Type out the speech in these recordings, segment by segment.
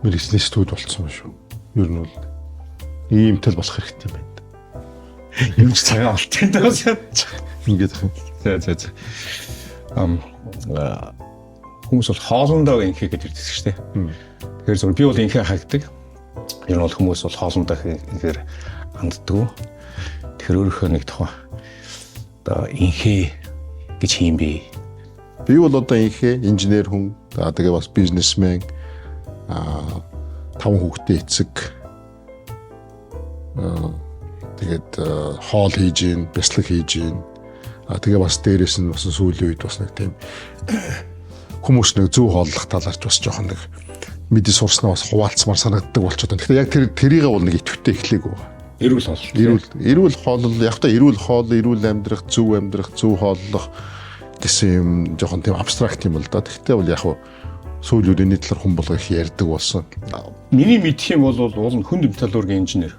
мэргэжлийн студ болцсон шүү. Ер нь бол иймтэл болох хэрэгтэй юм байна. Юм ч цагаан болтын даас ядчих. Ингээд За. Хүмүүс бол хоолндоо инхээ гэдэг ирдэг шүү дээ. Тэгэхээр зөв би бол инхээ хаагдаг. Ер нь бол хүмүүс бол хоолндоо ихээр ханддаг. Тэгэхээр өөрөөхөө нэг тухайн одоо инхээ гэж юм бэ. би бол одоо инхээ инженер хүн. Тэгээ бас бизнесмен 5 хүүхэдтэй эцэг. Тэгээд хоол хийж гин, бяцлаг хийж гин. Тэгээ бас дээрээс нь бас сүүлийн үед бас нэг тийм хүмүүс нэг зөв хооллох талаарч бас жоохон нэг мэдээ сурснаа бас хуваалцмаар санагддаг болчиход байна. Тэгэхээр яг тэрийг бол нэг идэвхтэй эхлэегүй байна. Эрүүл хоол. Эрүүл хоол яг та эрүүл хоол, эрүүл амьдрах, зөв хооллох гэсэн юм жоохон тийм абстракт юм л да. Гэхдээ бол яг сүүлийн үеийн талаар хүн болго их ярьдаг болсон. Миний мэдх юм бол уул нь хүнд металлургийн инженер.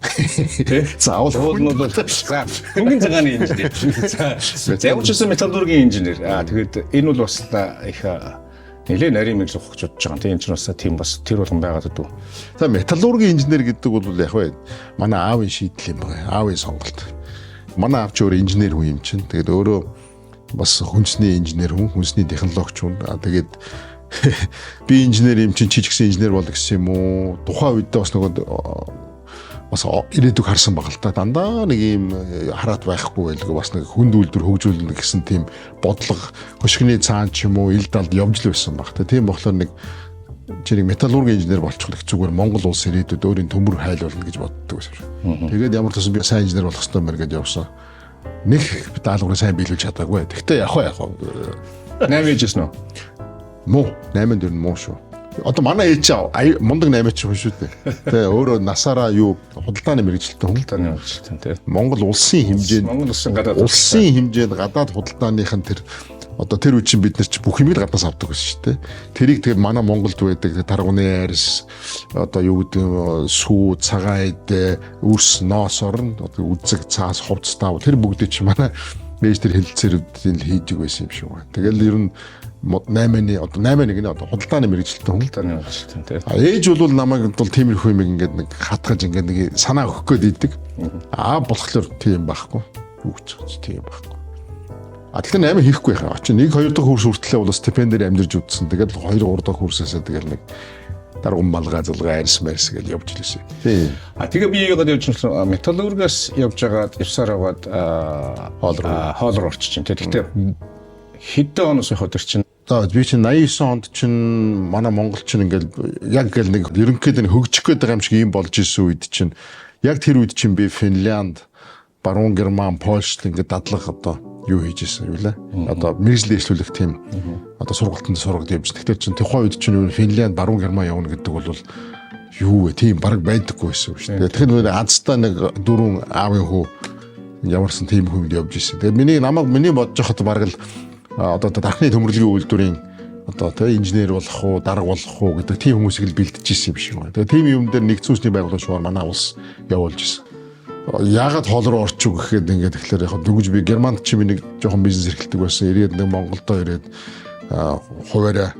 Тэ? Заавал уул нь бол хөнгөн цагааны инженер. Заавалчсан металлургийн инженер. Тэгээд энэ бол бас их нэлээд нарийн мэл ухаж бодож байгаа. Тийм ч бас тийм бас тэр болгон байгаад дүү. За металлургийн инженер гэдэг бол яг бай манай аавын шийдэл юм байна. Аавын сонголт. Манай аав ч өөрөө инженер хүн юм чинь. Тэгээд өөрөө бас хүнсний инженер хүн, хүнсний технологич хүн. Тэгээд би инженер юм чинь чижигсэн инженер бол гэсэн юм уу? Тухайн үед бас нөгөө бас ирээдүг харсан баг л та. Дандаа нэг юм хараат байхгүй байлгүй бас нэг хүнд үйлдвэр хөгжүүлнэ гэсэн тийм бодлого хөшгөний цаан ч юм уу ил далд явж л байсан баг. Тийм болохоор нэг чиний металлургийн инженер болчих л зүгээр Монгол улс ирээдүйд өөрийн төмөр хайлуулна гэж боддог байсан. Тэгээд ямар ч гэсэн би сайн инженер болох хэрэгтэй мэр гэж явсан. Нэг даалгаврыг сайн биелүүлж чадаагүй. Тэгтээ яг 8 ээжсэн үү? Муу 8 дээр муу шүү. Одоо манай ээж мундаг 8-аач хүн шүү дээ. Тэгээ өөрөө насаараа юу худалдааны мэргэжилтэн худалдааны мэргэжилтэн тий. Монгол улсын хэмжээнд гадаад худалдааныхын тэр одоо тэр үеийн бид нар ч бүх юмыг гаднаас авдаг байсан шүү дээ. Тэрийг тэгээд манай Монголд байдаг таргууны арьс одоо юу гэдэг сүү, цагаан эд, үрс, ноос орн одоо үзэг, цаас, хувцас таав тэр бүгдийг чи манай ээж тэр хэлэлцээрүүдийн хийдэг байсан юм шиг байна. Тэгэл ер нь 8-ны одоо 8-ны одоо худалдааны мэргэжилтэн тий. Ээж бол намайг бол тиймэрхүү юм ингээд нэг хатгаж ингээд нэг санаа өгөх гээд идэг. Болохоор тийм байхгүй. Юу ч тийм байхгүй. Тэгэхээр 8 хийхгүй яхаа. Чи 1 2 дахь курс хүртлээ бол стипендээр амьдэрж үтсэн. Тэгээд 2 3 дахь курсээсээ тэгэл нэг даргун малгай зулгай арьс мэрс гэж явж лээсэн. Тийм. Тэгээ би яагаад явж металлургаас явж байгаад явсаар аваад хоол руу орчих чинь. Тэгэхдээ хэдэн оноос хойш чинь за би чинь 89 онд чинь манай Монгол чинь ингээл яг гэл нэг ерөнхийдөө хөгжих гээд байгаа юм шиг юм болж исэн үед чинь яг тэр үед чинь би Финлянд, Баруун Герман, Польшд ингээд дадлага одоо юу хийж исэн юу лээ. Одоо мэргэжлийн эслүүлэх тийм одоо сургалтанд сургад явж. Тэгэхээр чинь тухайн үед чинь Финлянд, Баруун Герман явна гэдэг бол юу вэ? Тийм баг байдаггүй байсан шүү дээ. Тэгэхээр азтаа нэг 4 аавын хүү ямарсан тийм хүнд явж исэн. Тэгээ миний бодож байхад баг л одоо дархны төмөрлөгийн үйлдвэрийн одоо тэ инженер болох уу, дарга болох уу гэдэг тийм хүмүүсийг л бэлдэж ирсэн юм шиг байна. Тэгээ тийм юм дээр нэгдсэн үндэсний байгууллага шугаар манай улс явуулж ирсэн. Яагаад хоол руу орчих гэхэд ингээд тэгэхээр яг дүгж би Германд чи би нэг жоохон бизнес эрхэлдэг байсан. Ирээд нэг Монголдо ирээд хуваараа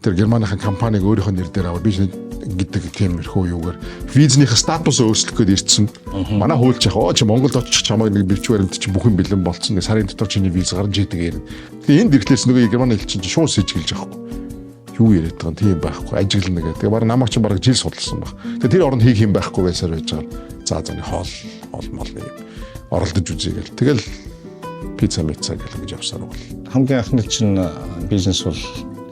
тэр Германыхан компаниг өөрийнхөө нэр дээр аваад бизнес гэдэг тиймэрхүү юугаар визний статус өөрчлөх гээд ирсэн. Манай хуульч яхаа чи Монголд очих чамайг нэг бивч баримт чи бүх юм бэлэн болцсон. Нэг сарын дотор чиний виз гарч идэг юм. Тэгээ энд ирэхлээс нөгөө Германы хэл чинь шууд сэжгэлж авахгүй. Юу яриад байгаа юм тийм байхгүй. Ажиглана гэдэг. Тэгээ баг намайг чинь баг жил судалсан баг. Тэгээ тэр оронд хийх юм байхгүй байсаар байж байгаа. За заны хоол мол нэг юм оролдож үзье гэл. Тэгэл пицца гэж явсаар бол. Хамгийн анхны чинь бизнес бол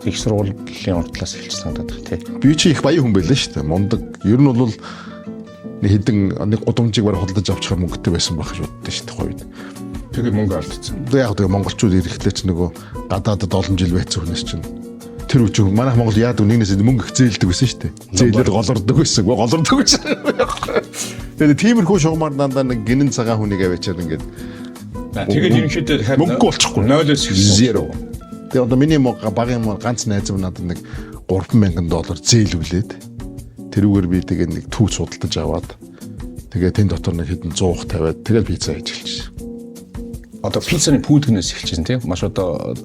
их сургуулийн уртлаас эхэлж санагдаад байна тий. Би чи их баян хүн байлаа шүү дээ. Мундаг. Ер нь бол нэг хэдэн нэг гудамжийг барь худалдаж авчих мөнгөтэй байсан байх гэж боддоо шүү дээ хоёр. Тэгээ мөнгө алдсан. Яг тэгээ монголчууд ирэхлээр ч нөгөө гадаадд олон жил байцсан хүнээс чинь тэр үчиг манайх Монгол яадаг нэгнээс мөнгө их зээлдэг байсан шүү дээ. Зээлээд голордог байсан. Голордог байсан. Тэгээ тиймэрхүү шугамар дандаа нэг гинэн цагаан хүнийг аваачаад ингээд тэгээд ерөнхийдөө мөнгө болчихгүй. 0-оос 0. Тэгээ одоо миний багын ганц найз минь надад нэг $3,000 зээлвлээд тэрүүгээр би тэгээ нэг түүх судалдаж аваад тэгээ тэн дотор нэг хэдэн 100 тавиад тэгэл пицца хийж эхэлчихсэн. одоо пиццаны пүүдгнээс эхэлчихсэн тийм маш одоо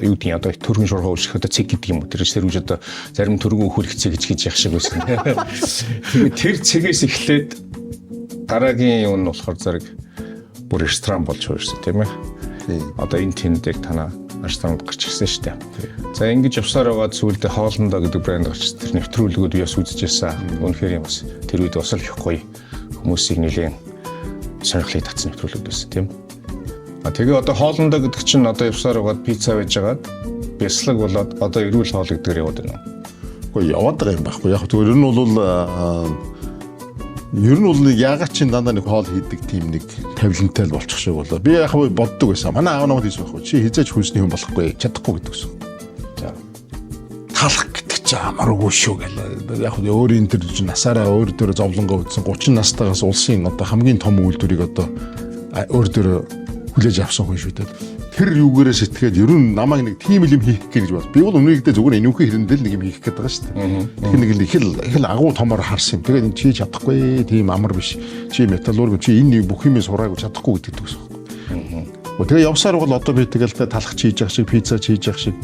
юу гэдэг одоо төргөн шуурга өөрчлөх одоо цэг гэдэг юм уу тэр зэрэг одоо зарим төргөн өхөрх цэг гэж яах шиг байсан. Тэгээд тэр цэгээс эхлээд дараагийн юм нь болохоор зэрэг бүр ресторан болж хуурсан тийм ээ. Одоо энэ тэндээ танаа ресторанд гарч ирсэн шүү дээ. За ингэж явсаар байгаа зүйлдээ хоолндоо гэдэг брэнд гарч тэр нэвтрүүлгүүд би бас үзчихсэн. Үнэхээр юм бас тэр үед бас л их гоё хүмүүсийг нэлээд сонирхлыг татсан нэвтрүүлэг байсан тийм. Тэгээ одоо хоолндоо гэдэг чинь одоо явсаар байгаад пицца байж байгаад бяцлаг болоод одоо эрүүл хоол гэдгээр яваад байна. Гэхдээ яваад байгаа юм байхгүй. Яг зөвөр ер нь бол ягаад ч дандаа нэг хоол хийдэг тийм нэг тавилантай л болчих шиг болоо. Би яг боддог байсан. Манай аав намайг хэлсэн байхгүй. Чи хизээж хүнсний хүн болохгүй, чадахгүй гэдэг гэсэн. За. Талах гэдэг чи амаргүй шүү гэлээ. Яг өөрийн тэр насаараа өөр дөр зовлонгоо үтсэн 30 настайгаас улсын одоо хамгийн том үйлдвэрийг одоо өөр дөр хүлээж авсан хүн шүү дээ. Тэр юугээрээ сэтгээд ер нь намайг нэг тийм юм хийх гэж бод. Би бол өмнөдөө зүгээр энүүхий хэрэндэл нэг юм хийх гээд байгаа шүү дээ. Тэгэхээр нэг их л агуу томоор харсан юм. Тэгээд энэ чи чадахгүй тийм амар биш. Чи металлург чи энэ бүх юмыг сураагүй чадахгүй гэдэг гэсэн. Тэгээ явсаар бол одоо би тэгэл талах хийж явах шиг пицца хийж явах шиг.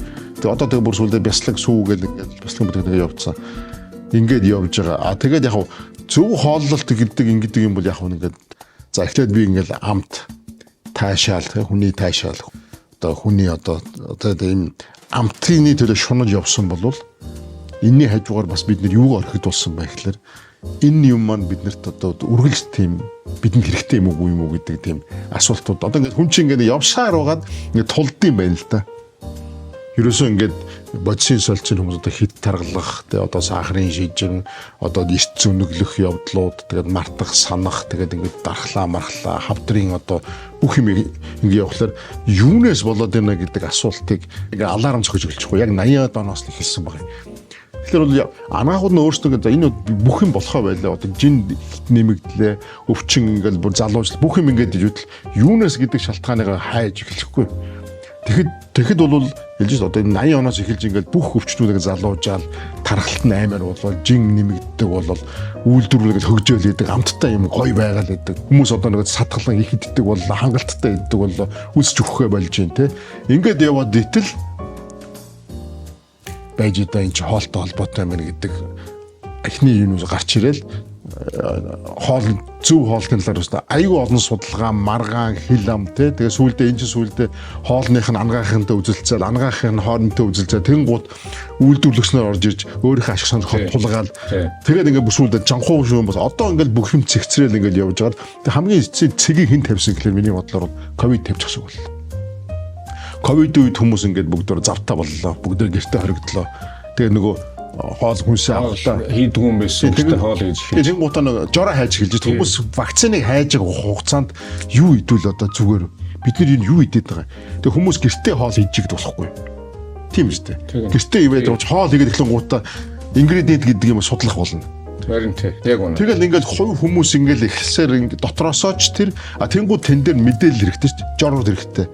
Тэгээ одоо тэгээ бүр сүлдээ бяцлаг сүү гэл ингээд бяцлаг бүтэгээ явуулсан. Ингээд явж байгаа. Тэгээд яг зөв хооллолт гэдэг ингэдэг юм бол яг ингээд за эхлээд би ингээд амт таашаал хүний таашаал одоо хүний одоо ийм амтны төлөө шунаж явсан бол энэний хажуугаар бас бид нар юуг орхигдуулсан байх гэхээр энэ юм маань биднэрт одоо үргэлж тийм бидэнд хэрэгтэй юм уу гэдэг тийм асуултууд одоо ингээд хүн чинь ингээд явсаар байгаад ингээд тулдсан байна л да. Ерөөсөө ингээд бодисын солилцын хүмүүс одоо хит таргалах тэгээ одоо сахарын шижин одоо эрт зөнөглөх явдлууд тэгээд мартах санах тэгээд ингээд дархлаа хавдрын одоо бүх юм ингээд явахлаар юунаас болоод байна гэдэг асуултыг ингээд аларм зөхөж гэлчихгүй яг 80-аад оноос л эхэлсэн баг. Тэгэхээр бол анаахууд нь өөрсдөө за энэ бүх юм болохоо байлаа одоо жин нэмэгдлээ өвчин ингээд бүр залуужл бүх юм ингээд юудл юунаас гэдэг шалтгааныг хайж эхэлчихгүй. Тэгэхэд бол ялж одоо 80 оноос эхэлж ингээд бүх өвчнүүдийг залуужаал тархалт нь аймаар болол жин нэмэгддэг болол үйлдвэрлэгээд хөгжөөлөдөг амттай юм гоё байгаал гэдэг хүмүүс одоо нэг сатгалан их иддэг бол хангалттай иддэг бол үсч өгөхөө болж байна те ингээд яваад итэл байж одоо энэ хоолтой холбоотой юм гэдэг эхний юм гарч ирээл хоол зөв хоолтын талаар өстө айгүй олон судалгаа маргаан хил ам те тэгээ сүүлдээ энэ сүүлдээ хоолных нь ангаахынтай үзэлцэл ангаахын хоорондоо үзэлцэл тэнгууд үйлдвэрлэгчнэр орж ирж өөрийнхөө ашиг сонирхол тулгаал тэгээд ингээд бүсүүлдэ жанхуу шүү бас одоо ингээд бүх юм цэгцрээл ингээд явж байгаа. Тэг хамгийн цэгийг хэн тавьсан гэхээр миний бодлоор ковид тавьчих шиг боллоо. Ковид үед хүмүүс ингээд бүгдөө завтаа боллоо. Бүгдөө гэртээ хоригдлоо. Тэгээ нөгөө хоол хүнсээ авахлаа хийдэг юм байсан. Гэхдээ хоол хийж эхэлж. Тэгээ гутаа нэг жороо хайж эхэлж хүмүүс вакциныг хайж байгаа хугацаанд юу идвэл одоо зүгээр бид нар энэ юу идээд байгаа. Тэгээ хүмүүс гэртээ хоол хийж игд болохгүй. Тийм үстэй. Гэртээ ивээд хоол хийгээд эхлэн гутаа ингредиент гэдэг юм судлах болно. Харин тий. Яг үнэ. Тэгэл ингээд хувь хүмүүс ингээд эхлсээр ингээд дотроосоо ч тэр тэнгууд тэн дээр мэдээлэл хэрэгтэй шүү дээ. Жороор хэрэгтэй.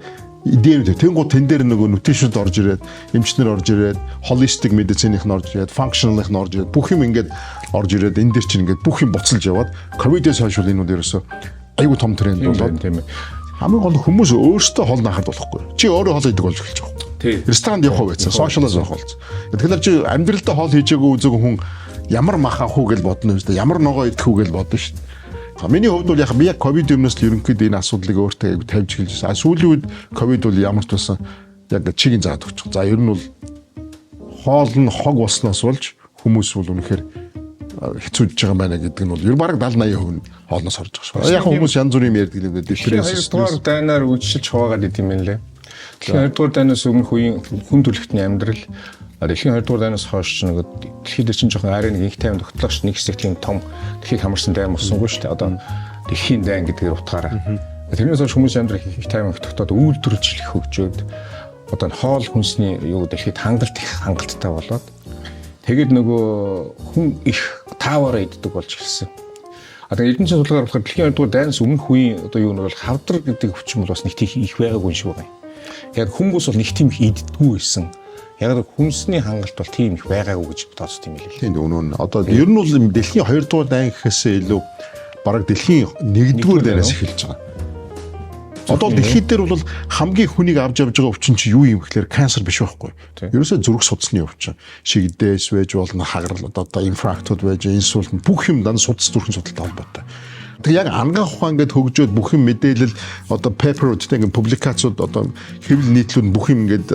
Идея тэнгууд тэн дээр нөгөө нутишнд орж ирээд эмчнэр орж ирээд холистик медициных нь орж ирээд функшналных нь орж ирээд бүх юм ингээд орж ирээд энэ дээр чинь ингээд бүх юм буцалж яваад ковидээс хойш бол энэ ерөөсөө айгүй том тренд болоод тийм ээ. Хамгийн гол хүмүүс өөрсдөө хоол наахад болохгүй. Чи өөрөө хоол идэг болж эхэлж байгаа. Тий. Ресторанд явах байсан, сошиалоос явах болсон. Тэгэхээр чи амьдралдаа хоол хийжээгүй үзэг хүн ямар мах авах уу гэж бодно юм шүү дээ. Ямар ногоо идэх үү гэж бодно шүү дээ. Миний хувьд бол яг би ковид өмнөөс л ерөнхийдөө энэ асуудлыг өөртөө тавьж эхэлжсэн. Сүүлийн үед ковид бол ямар ч байсан яг чигийн заад өгч. За ер нь бол хоол нь хог болсноос болж хүмүүс бол үнэхээр хэцүүдж байгаа байна гэдэг нь бол ер бараг 70-80% нь хоолноос орж байгаа шүү. Яг хүмүүс янз бүрийн юм ярьдаг юм дээ. Депресс. Хоёрдугаар дайнаар үдшилж хуваагаад идэм юм лээ. Тэгэхээр хоёрдугаар дайнаас өмнөх үеийн хүн төрөлхтний амьдрал дэлхийн 2 дугаар дайнаас хойш ч нэг дэлхийд чинь жоохон арай нэг их тайван тогтлоош нэг хэсэг тийм том дэлхийг хамарсан дайн болсонгүй шүү дээ. Одоо дэлхийн дайн гэдгээр утгаараа. Тэрнээс хойш хүмүүсийн амьдрал их тайван тогтоод үйлдвэрлэлт хөгжөөд одоо хоол хүнсний юу дэлхийд хангалттай болоод тэгээд нөгөө хүн их тааваараа иддэг болж ирсэн. Одоо эдийн засгийн судалгаар болохоор дэлхийн 2 дугаар дайнаас өмнөх үеийн одоо юу нь бол хавдар гэдэг өвчин бол бас нэг тийм их байгаагүй юм шиг байна. Яг хүмүүс бол нэг тийм их иддэггүй байсан. Яг хүнсний хангалт бол тийм их байгаагүй гэж тооцсон юм хэлээ. Тийм үнэн. Одоо ер нь бол дэлхийн 2 дугаар дайн гэхээсээ илүү бараг дэлхийн 1 дугаар дайнаас эхэлж байгаа. Одоо дэлхийд дээр бол хамгийн хүнийг авч явж байгаа өвчин чи юу юм гэхээр канцер биш байхгүй. Ерөөсөө зүрх судасны өвчин. Шигдээс байж болно, хагарал одоо инфарктууд байж, инсульт бүх юм дан судас зүрхэн судалтай холбоотой. Тэг яг ангаах ухаан ингээд хөгжөөд бүх юм мэдээлэл одоо пейперуудтай ингээд публикацууд одоо хэвлэл нийтлүүд бүх юм ингээд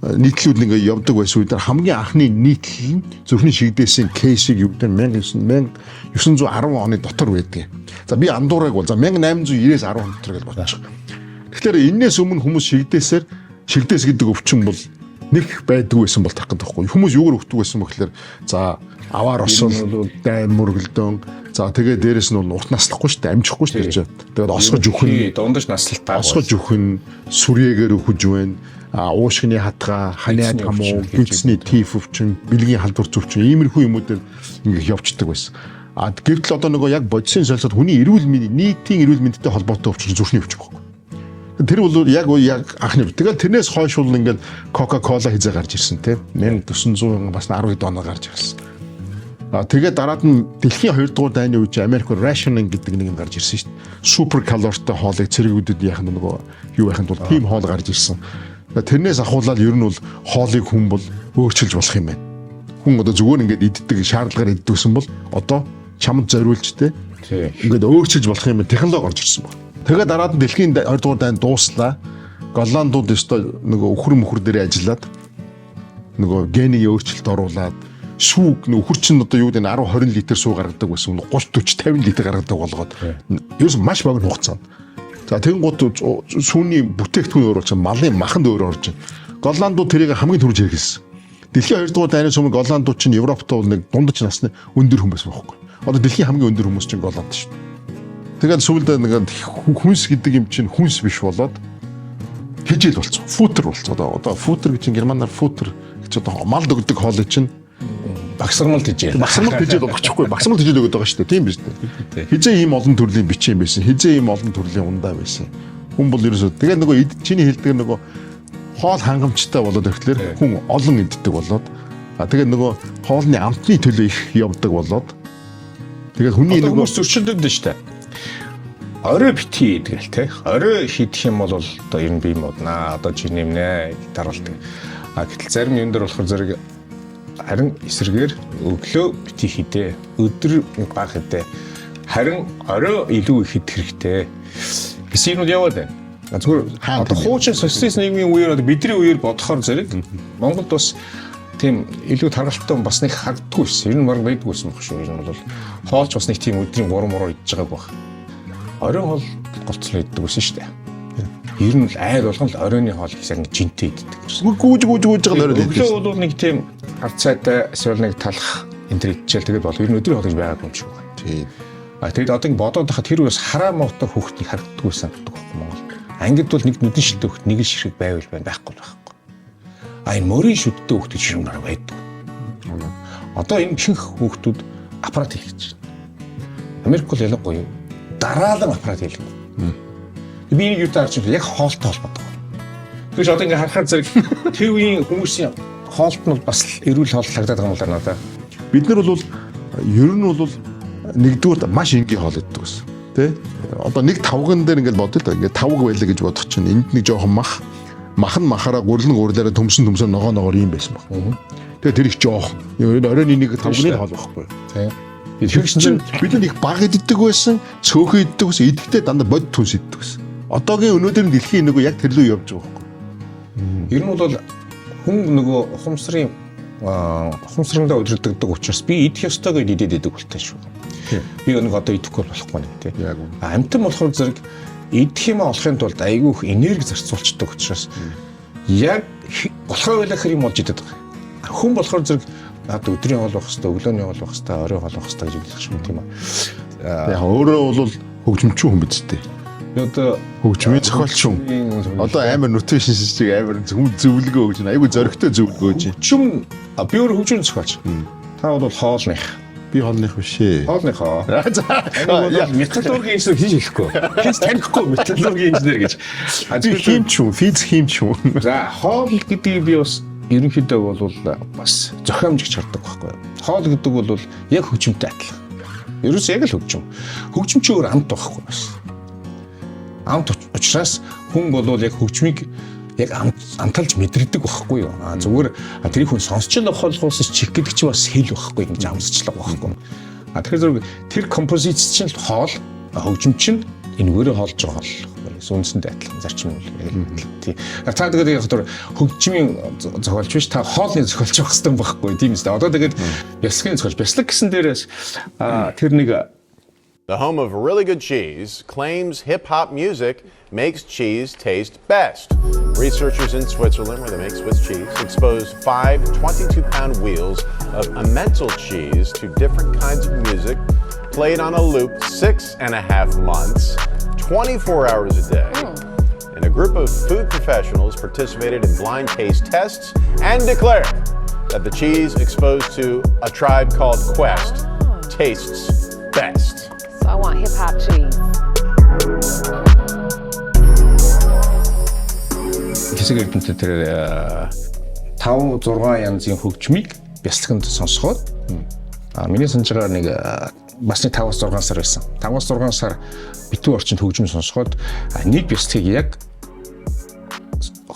нийтлүүд ингээд явдаг байсан үед хамгийн анхны нийтлэл нь зүрхний шигдээсийн кейсийг юу гэдэг 1910 оны дотор байдаг. За би андуураг бол за 1890-ээс 10 он дотор гэж бодож байгаа. Тэгэхээр энээс өмнө хүмүүс шигдээс гэдэг өвчин бол нэг байдгүй байсан бол тарах гэдэг байхгүй. Хүмүүс юугаар өгдөг байсан бэ гэхээр за аваар осол дайм мөргөлдөөн за тэгээ дээрэс нь урт наслахгүй шүү дээ амжихгүй шүү дээ. Тэгээд осгож өгөх дундаж наслалтай осгож өгөх нь сүрьегээр өгөж байна. Уушгины хатгаа, ханиад хамуу, гүнзний тиф өвчин, бэлгийн халдвар өвчин иймэрхүү юмудаар ингээ явцдаг байсан. Гэвтэл одоо нөгөө яг бодисын солилцоод хүний эрүүл мэндийн нийтийн эрүүл мэндтэй холбоотой өвчин зүрхний өвчин байхгүй. Тэр бол яг анхны. Тэгээд тэрнээс хойш бол ингээд Coca-Cola хизээ гарч ирсэн тийм 1900 бас 10 хэд оноо гарч ирсэн. Тэгээд дараад нь дэлхийн 2 дугаар дайны үеч Америк rationing гэдэг нэг юм гарч ирсэн шүү дээ. Супер калорийтой хоолыг цэргүүдэд яах нь нөгөө юу яханд бол тийм хоол гарч ирсэн. Тэрнээс ахуулаад ер нь бол хоолыг хүн бол өөрчилж болох юм байна. Хүн одоо зүгээр ингээд иддэг шаардлагаар иддэгсэн бол одоо чамд зориулж тэ ингээд өөрчилж болох юм технологи орж ирсэн байна. Тэгээд дараад нь дэлхийн 2 дугаар дайнд дууслаа. Голландууд өстой нөгөө өхөр дээрээ ажиллаад нөгөө генийг өөрчлөлт оруулаад шүүг нөхөр чинь одоо юу гэдэг нь 10 20 литр суу гаргадаг байсан 30 40 50 литр гаргадаг болгоод ерөөс маш богино хугацаанд. За тэгэн гут сүүний бүтээгдэхүүн өөр болсон малын маханд өөр орж байна. Голландууд тэрийг хамгийн түрүүж хэрэгэлсэн. Дэлхийн 2 дугаар дайнаас өмнө голландууд чинь Европт бол нэг дундаж насны өндөр хүн байсан байхгүй. Одоо дэлхийн хамгийн өндөр хүмүүс чинь голланд шүү дээ. Тэгээд сүүлдээ нэг хүнс гэдэг юм чинь хүнс биш болоод хижээл болцсон. Футер болцсон. Одоо футер гэж германаар футер гэж одоо мал дөгдөг хоолой чинь багсармал тижээл. Багсармал тижээл болохгүй. Багсармал тижээл өгöd байгаа шүү дээ. Тийм биз дээ. Хизээ ийм олон төрлийн бичээн байсан. Хизээ ийм олон төрлийн ундаа байсан. Хүн бол ерөөсөө тэгээд нөгөө чиний хэлдэг нөгөө хоол хангамжтай болоод ирэхлээр хүн олон иддэг болоод тэгээд нөгөө хоолны амтны төлөө их явдаг болоод тэгээд хүний нөгөө хүмүүс зөрчилдөд нь шүү дээ. Орой битгий идэгэл те. Орой хийх юм бол одоо ер нь бий моднаа. Одоо чи нэмнэ даруулдаг. Гэтэл зарим юм дээр болохоор зэрэг харин эсрэгээр өглөө битгий хийдэ. Өдөр нэг баг хийдэ. Харин орой илүү их идэх хэрэгтэй. Гэсэн юм яваад байна. Зүгээр одоо хуучин социалист нийгмийн үеэр бидний үеэр бодохоор зэрэг Монголд бас тийм илүү таргалтай бас нэг хагддаггүй шээ. Ер нь баг байдгүйсэн баг шүү. Ер нь бол хоолч бас нэг тийм өдрийн 3 муруу идж байгааг баг. Оройн хоол голцлоо иддэг байсан шүү дээ. Ер нь л айр болгон л оройны хоол гэсэн жинтэй иддэг. гүүж байгаа орой иддэг. Өглөө бол нэг тийм ард цайтай эсвэл нэг талах энэ төр идчихэл тэгээд бол ер нь өдрийн хоол гэж байгаад юм шиг байна. Тийм. Тэгээд одоо бодоод байхад тэр үеэс хараа муутай хүүхдийг харагддаггүйсэн гэдэг байна Монгол. Ангид бол нэг нүдэн шилдэг хүүхд нэг л ширхэг байвал байхгүй. Энэ мөрийн шүдтэй хүүхдүүд шиг юм байдаг. Одоо энэ ихэнх хүүхдүүд аппарат хийлгэж байна. Америк бол ялангуяа дараалан аппарат хийлгэж байна. Би нэг юу таарч яг хоолтой холбоотой. Тэгэж одоо ингээ харахаар зэрэг тэр үеийн хүмүүсийн хоолт нь бас эрүүл хоол харагдаад байгаа юм байна надаа. Бид нар бол ер нь бол нэгдүгээр маш энгийн хоол иддэг гэсэн. Тэ? Одоо нэг тавган дээр ингээд бодъё л ингээд тавг байлаа гэж бодох чинь энд нэг жоохон мах нь махаараа гурлаараа төмсөн ногоогоор юм байсан баг. Тэгээ тэр их жоохон. Оройн нэг тавганы хоол байхгүй. Тийм. Тэгэхээр чинь бид нэг баг иддэг байсан, цөөхөн иддэг байсан, идэхдээ дандаа бод түнс иддэг байсан. Одоогийн өнөөдрийн дэлхийн нөгөө яг тэр лөө явж байгаа байхгүй. Ер нь бол хүн нөгөө ухамсарандаа өдрөгддөг учраас би идэх ёстой гэж идээд идэг болтой шүү. Би нэг одоо идэхгүй болохгүй нэг тийм. Яг үнэ. Амтан болохоор зэрэг идэх юм олохын тулд айгүй их энерги зарцуулцдаг учраас яг болохоо байлахэр юм болж идэв. Хүн болохоор зэрэг өдрийн хоол байх хэвээр, өглөөний хоол байх хэвээр, оройн хоол байх хэвээр гэж хэлэх юм тийм аа. Яг өөрөө бол хөгжимчин хүн биз дээ. Одоо хөгжмийн зохиолч хүн. Одоо амар нутишн шиг амар зөвлөгөө өгж байна. Айгүй зоригтой зөвлөгөө өгж байна. Хөгжим би өөр хөгжмийн зохиолч. Та бол хоолных. Би хоолных биш ээ. Хоолныхоо. За металлургийн инженер хийж хэлэхгүй. Хийж танихгүй металлургийн инженер гэж. Би химч хүн, физик химч хүн. За хоол гэдгийг би бас ерөнхийдөө бол бас зохиомжч хардаг байхгүй юу. Хоол гэдэг бол яг хөгжимтэй адилхан. Ерөөс яг л хөгжим. Хөгжим чи өөр амт байхгүй бас. Амт учраас хүн бол яг хөгжмийг яг амталж мэдрэгдэг байхгүй юу. Зүгээр тэрийг хүн сонсч л болохоос чих гэдэг чинь бас хэл байхгүй юм жамсчлага байхгүй. Тэгэхээр зөв тэр композиц чинь хоол хөгжим чинь энэгээр хоолж байгаа бол үндсэндээ адилхан зарчим үл. Тий. Та тэгээд яг тэр хөгжмийн зохиолч биш та хоолны зохиолч байх хэрэгтэй байхгүй тийм үстэй. Одоо тэгээд бяслагын зохиолч бяслаг гэсэн дээрээс тэр нэг The home of really good cheese claims hip-hop music makes cheese taste best. Researchers in Switzerland, where they make Swiss cheese, exposed 5 22-pound wheels of Emmental cheese to different kinds of music, played on a loop 6.5 months, 24 hours a day. And a group of food professionals participated in blind taste tests and declared that the cheese exposed to A Tribe Called Quest tastes best. So I want hip-hop cheese. хэсэг эрдэмтэд тэр 5-6 янзын хөгжмийг бяцлаганд сонсгоод миний санаж байгаа нэг бас нэг 5-6 сар байсан. 5-6 сар битүү орчинд хөгжим сонсгоод нэг бяцлагийг яг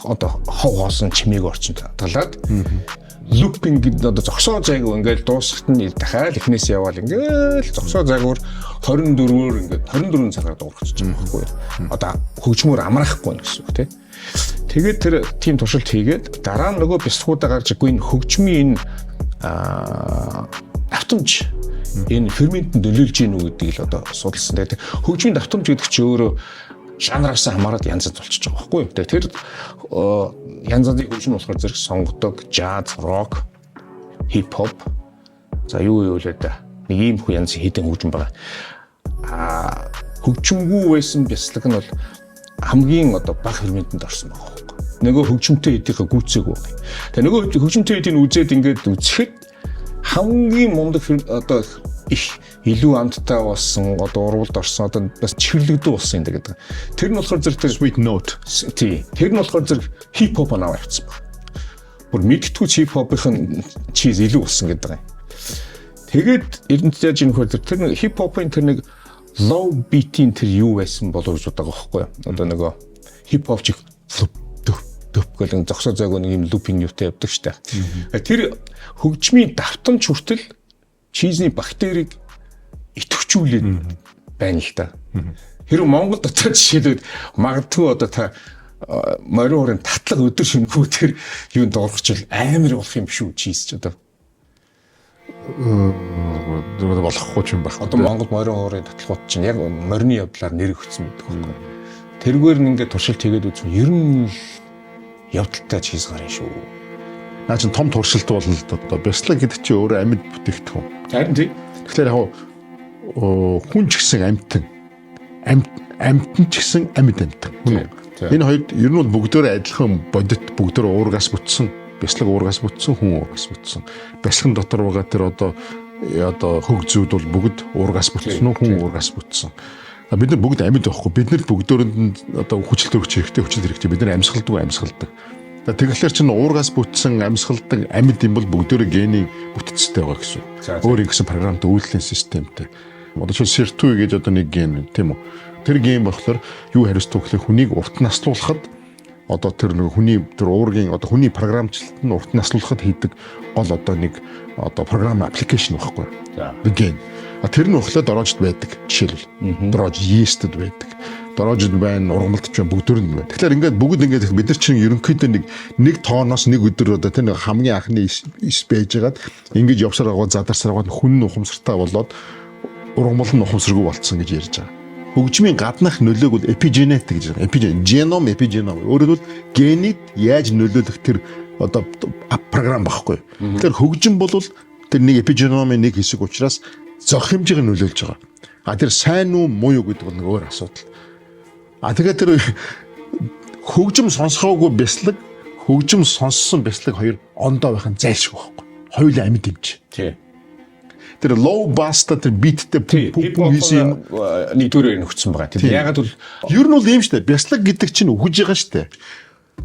одоо хов хоосон чимээг орчинд хадгалаад лупинг гэдэг одоо зогсоо зайг ингээл дуусахт нь дахиад эхнээс яваал ингээл зогсоо зайгуур 24-өөр ингээд 24 цагаар дуурчихж байгаа байхгүй юу. Одоо хөгжмөөр амраахгүй гэсэн үг тийм. Тэгээд тэр тийм туршилт хийгээд дараа нь нөгөө бяцлагуудаа гарч ирэхгүй энэ хөгжмийн давтамж энэ ферментэнд нөлөөлж гин үү гэдгийг л одоо судалсан. Тэгээд хөгжмийн давтамж гэдэг чинь өөрөө жанраас хамаарат янзад болчихж байгаа байхгүй юу. Тэр янзын хөгжим болохоор зэрэг сонгодог, jazz, rock, hip hop. За юу вэ лээ. Нэг ийм хүү янз хэдэн хөгжим байгаа. Хөгжимгүй байсан бяцлаг нь бол хамгийн одоо бага ферментэнд орсон байгаа байхгүй. Нөгөө хөгжимтэй хэдийнхээ гүйцээгүй байна. Тэгээ нөгөө хөгжимтэй хэдийг үзээд ингээд үзэхэд хамгийн мундаг одоо их илүү амттай болсон одоо урвалд орсон одоо бас чихэрлэгдүү болсон юм гэдэг. Тэр нь болохоор зэрэг тэр sweet note. Тий. Тэр нь болохоор зэрэг hip hop анаа явцсан баг. Бүр мэдтгүү hip hop-ын чиз илүү болсон гэдэг юм. Тэгээд эрдэнэт яаж юм хөл тэр нэг hip hop-ын тэр нэг low beat-ийн тэр юу байсан болов гэж бодог байхгүй юу? Одоо нөгөө hip hop чиг дөп гэх зогсоо зайг нэг юм looping юутай явдаг штэ. Тэр хөгжмийн давтамж хүртэл чизний бактерийг идэвхжүүлээд байна л да. Хэрэв Монгол дотоод жишээлбэл магадгүй одоо та морин хорын татлага өдөр шөнөгүй тэр юунд орохчвол амар болох юм биш үү чиз ч одоо. Болохгүй юм байх. Одоо Монгол морин хорын татлагууд чинь яг морины явдлаар нэр өгсөн гэдэг байхгүй. Тэргээр нь ингээд туршилт хийгээд үзвэл ер нь явдалтай чиз гарна шүү. Наа чин том туршилт болно л доо. Бяцлаг гэдэг чинь өөрөө амьд бүтээгдэхүүн. Харин тий. Тэгэхээр яг хүн ч гэсэн амьтан. Амьтан ч гэсэн амьд амьтан. Энэ хоёр ер нь бол бүгдөө адилхан бодит бүгдөө уургаас бүтсэн. Бяцлаг уургаас бүтсэн, хүн уургаас бүтсэн. Бяцлагын дотор байгаа тэр одоо хөг зүйд бол бүгд уургаас бүтсэн үү, хүн уургаас бүтсэн. Бид нар бүгд амьд байхгүй. Бид нар бүгдөөрэнд одоо хүчил төрөгч хэрэгтэй. Бид нар амьсгалдаг. Тэгэхээр чинь уургаас бүтсэн амьсгалдаг амьд юм бол бүгдөө гений бүтцтэй байгаа гэсэн. Өөр ингэсэн програмтай үйлдлийн системтэй. Одоо чи SIR2 гэж одоо нэг ген тийм үү. Тэр ген болохоор юу хариуцдаг вэ? Хүнийг урт наслуулахад одоо тэр нэг хүний тэр уургийн одоо хүний програмчлалт нь урт наслуулахад хийдэг гол одоо нэг одоо програм аппликейшн байхгүй. Нэг ген. Тэр нь болохоор дороожд байдаг. Жишээлбэл дороож yeast-д байдаг. Дороожд байна, ургамалдч байна, бүгдөрөнд байна. Тэгэхээр ингээд бүгд ингээд бид нар чинь ерөнхийдөө нэг тооноос нэг өдөр одоо тэр хамгийн анхны ис байж байгаад ингэж явсаар байгаа задарсаар байгаа хүн ухамсартай болоод ургамал нь ухамсаргүй болцсон гэж ярьж байгаа. Хөгжмийн гаднах нөлөөг бол epigenetic гэж байгаа. Genome, epigenome. Өөрөөр хэлбэл генид яаж нөлөөлөх тэр одоо програм багхгүй. Тэгэхээр хөгжим бол тэр нэг epigenome-ийн нэг хэсэг учраас зөх хэмжээг нөлөөлж байгаа. Тэр сайн уу муу юу гэдэг бол нэг өөр асуудал. Тэгэхээр тэр хөгжим сонсохоогүй бяцлаг, хөгжим сонссон бяцлаг хоёр ондоо байх нь зайлшгүй байхгүй. Хоёулаа амьд юм чи. Тий. Тэр low bass-та тэр beat-тэй хийсэн нэгдүгээр нөхцсөн байгаа. Тэр ягаад бол ер нь бол ийм штэ. Бяцлаг гэдэг чинь үхэж байгаа штэ.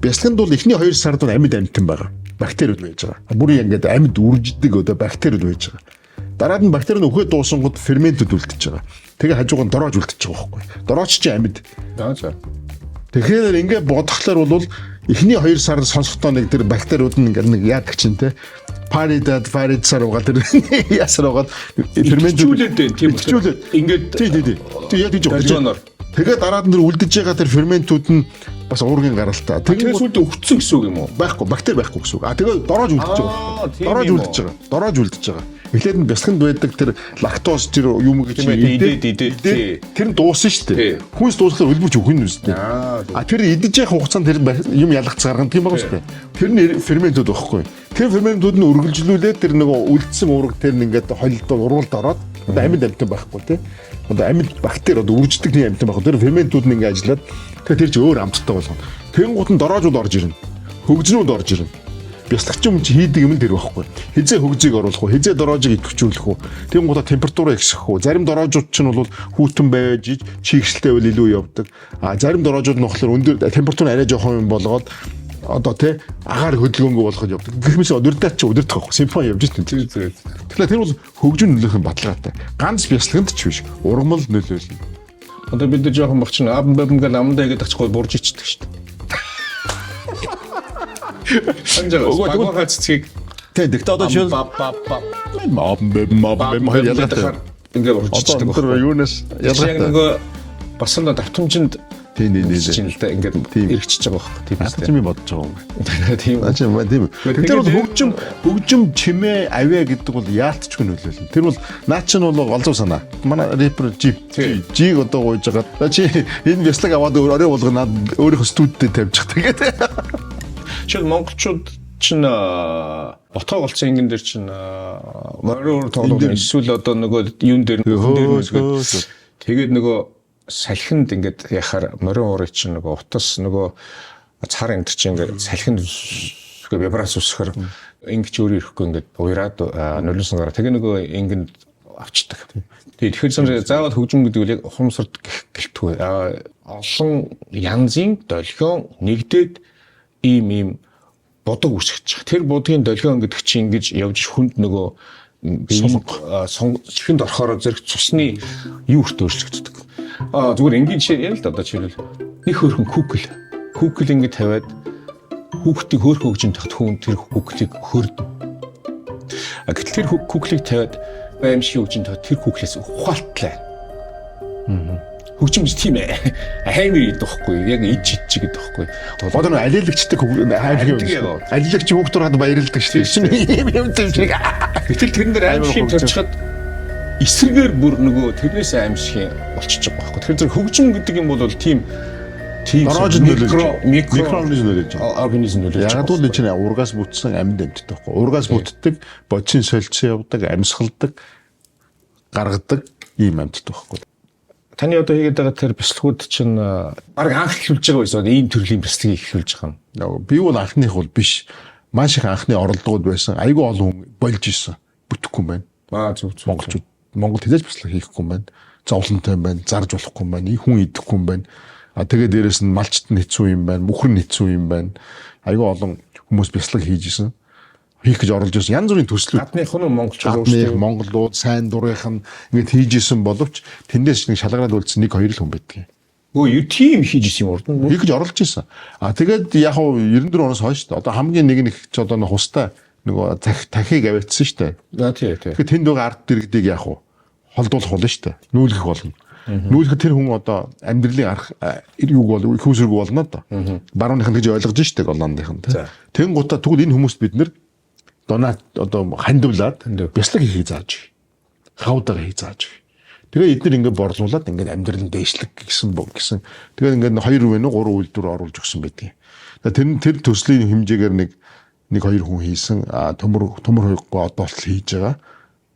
Бяцлаганд бол эхний 2 сард амьд амьтан байгаа. Бактериуд байж байгаа. Бүрийн ингээд амьд үрждэг одоо бактериуд байж байгаа. Дараад нь бактери нь үхээд дуусангууд ферментүүд үлдчихэж байгаа. Тэгээ хажууг нь дороож үлдчихэж байгаа байхгүй. Дорооч чи амьд. За. Тэгэхээр ингээд бодохлоор бол эхний 2 сар сонсохдоо нэг тэр бактериуд нь ингээд нэг яадаг чинь те. Паридад сар угаал тэр ясар угаал ферментүүлээд байна тийм үү. Ингээд тий яд гэж бодож. Тэгээ дараад нь үлдэж байгаа тэр ферментүүд нь бас уургийн гаралтай. Тэгээ сүлд өгцсөн гэсэн үг юм уу? Байхгүй, бактери байхгүй гэсэн үг. Тэгээ дороож үлдэж байгаа. Дороож үлдэж байгаа. Эхлээд нь бясалганд байдаг тэр лактоз тэр юм гэж идээд тэр нь дууссан шүү дээ. Хүнс дуусахаар үлбэрч өгөх нь үстэй. Тэр идэж явах хугацаанд тэр юм ялгц гаргана тийм байгаа шүү дээ. Тэр нь ферментүүд байхгүй. Тэр ферментүүд нь үргэлжлүүлээд тэр нөгөө үлдсэн уурга тэр нь ингээд холилдоо ургуулд ороод амьд амьтан байхгүй тий. Одоо амьд бактери одоо үрждэг нэг амьтан байхгүй. Тэр ферментүүд нь ингээд ажиллаад тэр чи өөр амттай болгоно. Тэнгуут нь дороожууд орж ирнэ. Хөгжнүүд орж ирнэ. Бясалгач юм чи хийдэг юм л тэр байхгүй. Хизээ хөгжийг оруулах уу, хизээ дороожийг идэвхжүүлэх уу. Тэнгуутаа температураа ихсэх үү. Зарим дороожууд ч нь бол хүүтэн байж чигшэлтэй байл илүү явдаг. Зарим дороожууд нь болохоор өндөр температур арай жоохон юм болгоод одоо тий агаар хөдөлгөөнгөө болгож явдаг. Гэх мэт өдөртөө чи өдөртөх байхгүй. Симфони явж байна. Тэгэхээр тэр бол хөгжин нөлөөх нь баталгаатай. Ганц бясалганд ч биш. Ургамал нөлөөлнө. Одоо бид нар жоохон баг чинь гэл амандаа гэдэг ачгүй бурж ичдэг шүү дээ. Багваа цэцгийг тэгтээ одоо жишээл ялгаатай ингээд уржичдаг байна. Юунаас ялгаатай нөгөө бас л давтамжинд тийм ингээд эргэжиж байгаа байна. Тийм бодож байгаа юм. Тийм. Тэр бол хөгжим чимээ авиа гэдэг бол яалтчгүй нөлөөлнө. Тэр бол наа чинь бол голзуу санаа. Манай рэпер жиг одоо гуйж байгаа. Чи энэ бяцлаг аваад орой болгонаад өөрийнхөө студиуд тавьчих тэгээд. Жишээл монголчууд чинь ботгоо голцсон ингэн дээр чинь морин тоглоом эсвэл одоо нөгөө юун дээр тэгээд нөгөө салхинд ингээд яхаар морин уурыг чинь нөгөө утас нөгөө цаар энэ чинь ингээд салхинд вибрац үсгэр ингэж өөр ирэхгүй ингээд уураад нөлөөсөн гараа тэгээ нөгөө ингэн авчдаг. Тэгэхээр заавал хөгжим гэдэг нь яг ухамсарт гэлтгүй олон янзын долгион нэгдээд ийм бодог үсгэж. Тэр бодгийн долгион гэдэг чинь ингэж явж хүнд нөгөө чихэнд орохоор зэрэг цусны юу өртөө өөрчлөгддөг. Зүгээр энгийн жишээ яа л да одоо жишээл нэг хөөрхөн кукл ингэ тавиад хүүхдийг хөөрхөн хөгжим тахт хүн тэр куклийг хөрдөн. Гэтэл тэр куклийг тавиад аимшиг хөгжим тахт тэр куклээс ухаалтлаа. Хөгжим тийм аймир идэх байхгүй яг иж гэдэг байхгүй. Одоо нэг алилагчдаг алилагч хүүхдүүд хад баярлдаг шүү дээ. Юм шиг. Гэтэл тэрэн дээр аимшиг зорчход эсрэгээр бүр нөгөө тэрнээс аимшиг болчихж байгаа байхгүй. Тэгэхээр зэрэг хөгжим гэдэг юм бол тийм микроорганизм нөлөөлж байгаа. Организм нөлөөлж байгаа. Яг л чинь ургаас бүтсэн амьд амьтдаг байхгүй. Ургаас бүтдэг, бодчин солилцсон явдаг, амьсгалдаг, гаргадаг ийм амьтдаг байхгүй. Таны одоо хийгээд байгаа тэр бяцлагууд чинь баг анх эхлүүлж байгаа байсан. Ийм төрлийн бяцлагийг эхлүүлж байгаа юм. Би бол анхных бол биш. Маш их анхны оролдогууд байсан. Айгүй олон хүн болж исэн. Бүтэхгүй юм байна. Зөв. Монголчууд Монгол хязгаарч бяцлаг хийхгүй юм байна. Зовлонтой юм байна. Зарж болохгүй юм байна. Хүн идэхгүй юм байна. Тэгээ дээрэс нь малчт нь хэцүү юм байна. Мөхөр нь хэцүү юм байна. Айгүй олон хүмүүс бяцлаг хийж исэн. Хийх гэж оролж байсан. Янз бүрийн төслүүд. Гадныхан монголчууд монголууд сайн дурынхан ингэж хийж исэн боловч тэндээс нэг шалгараад үлдсэн 1-2 л хүн байдаг. Юу тийм хийж исэн юм урд нь. Хийх гэж оролж исэн. Тэгээд яг хав 94 оноос хойш одоо хамгийн нэг ч одоо нэг хустай нөгөө тахиг аваадсан шүү дээ. Тийм. Тэгэхээр тэнд байгаа ард дэргэдийг яг холдуулах болно шүү дээ. Нүүлгэх болно. Нүүлгэх тэр хүн одоо амьдралын арах юуг бол их үсрэг болно доо. Барууных нь гэж ойлгож шүү дээ голландынх нь. Тэнгуутаа тэгвэл энэ хүмүүст бид нэр донаа одоо хандивлаад бяцлаг хийхийг зааж. Хавдаг хийх зааж. Тэгээ эдгээр ингээд борлуулад ингээд амьдрал нь дээшлэг гэсэн. Тэгээ ингээд 2 вэ 3 үйлдвэр оруулж өгсөн байдгийг. Тэр төслийн хэмжээгээр нэг 2 хүн хийсэн. Төмөр хойгоо одоо болтол хийж байгаа.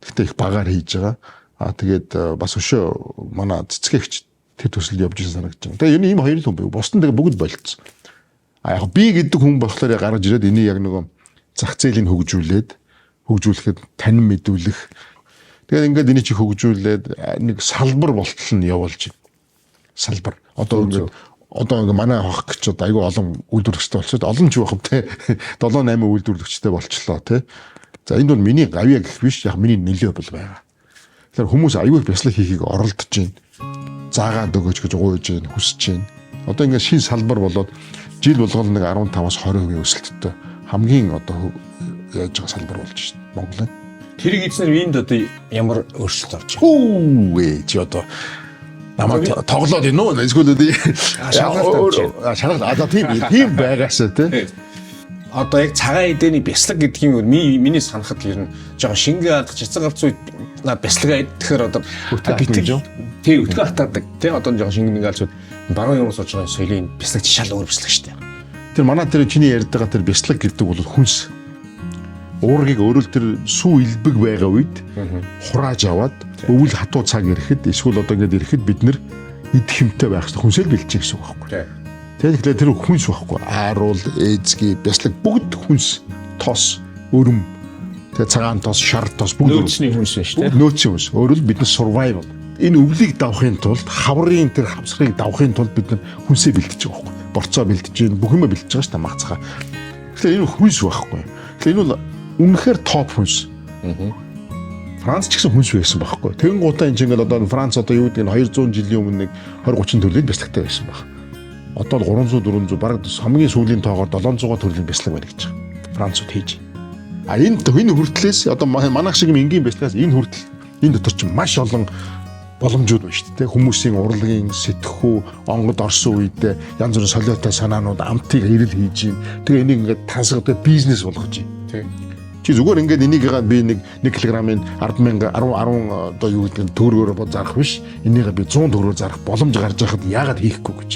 Гэхдээ их багаар хийж байгаа. Тэгээд бас өшөө манай цэцгэгч тэр төсөлд явж исэн санагдаж байна. Тэгээ энэ ийм 2 хүн байв. Бусдын тэгээ бүгд болцсон. Яг би гэдэг хүн болохоор гаргаж ирээд энийг яг нөгөө зах зээлийг хөгжүүлэхэд танин мэдүүлэх. Тэгээд ингээд энийг чи хөгжүүлээд нэг салбар болтол нь явуулж байна. Салбар. Одоо ингээд манай хах гэж одоо айгүй олон үйлдвэрлэгчтэй болчиход олон ч байх юм те. 7-8 үйлдвэрлэгчтэй болчлоо те. За энд бол миний гавья гэх биш яг миний нөлөө бол байгаа. Тэгэхээр хүмүүс аюул бяцлах хийхийг оролдож байна. Заагаад өгөөч гэж гуйж байна, хүсэж байна. Одоо ингээд шин салбар болоод жил болгоно нэг 15-аас 20% өсөлттэй хамгийн одоо яаж байгаа салбар болж байна Монголын. Тэрийг эзнэр энд одоо ямар өөрчлөлт орж байна? Үгүй чи одоо намайг тоглоод байна уу? Эсвэл шалгалт тийм байгаас тий. Одоо яг цагаан эдэний бяцлаг гэдгийг миний санахад ер нь жоохон шингээ алдах цэцэг галц үед бяцлага идэхээр одоо тий өтгөө хатаадаг тий одоо жоохон шингээ галц үед баруун юмс болж байгаа соёлын бяцлаг шал өөр бяцлаг шүү дээ. Тэр манай тэр чиний ярьж байгаа тэр бяцлаг гэдэг бол хүнс. Уургийг өөрөөр тэр сүү илбэг байгаа үед хурааж аваад өвөл хатуу цаг ирэхэд эсвэл одоо ингэж ирэхэд бид нэр идэх юмтай байх хэрэгтэй хүнсэл бэлчээ гэсэн үг байхгүй. Тэгэхээр тэр хүнс байхгүй. Ааруул, эзги, бяцлаг бүгд хүнс, тос, өрөм. Тэгээ цагаан тос, шар тос бүгд нөөцний хүнс шүү дээ. Нөөцийн хүнс. Өөрөөр бид нар survival. Энэ өвлийг давахын тулд, хаврын тэр хавсрыг давахын тулд бид нар хүнсээ бэлтэж байгаа байхгүй. Борцоо бэлтэж гин, бүх юм бэлтэж байгаа шүү дээ мацгаа. Тэгэхээр энэ хүнс байхгүй. Тэгэхээр энэ бол үнэхээр топ хүнс. Франц ч гэсэн хүнс байсан байхгүй. Тэгэн гутаа энэ чинь одоо Франц одоо юу гэдэг нь 200 жилийн өмнө нэг 20 30 төрлийн бяцлагтай байсан баг. Одоо 300 400 бараг хамгийн сүүлийн тоогоор 700 төрлийн бяцлаг байна гэж байгаа. Францууд хийж. А энэ хүртлээс одоо манайх шиг энгийн бяцлагаас энэ хүртэл энэ дотор ч маш олон боломжууд байна шүү дээ. Хүмүүсийн урлагийн сэтгхүү, онгод орсон үедээ янз бүрийн солиотой санаанууд амтыг ирэл хийж юм. Тэгээ энийг ингээд тасгадаг бизнес болгож юм. Тий. Чи зүгээр ингээд энийг би нэг килограммын 10,000 10 одоо юу гэдэг нь төгрөгөөр бод зарах биш. Энийг би 100 төгрөгөөр зарах боломж гарч байхад яагаад хийхгүй гэж.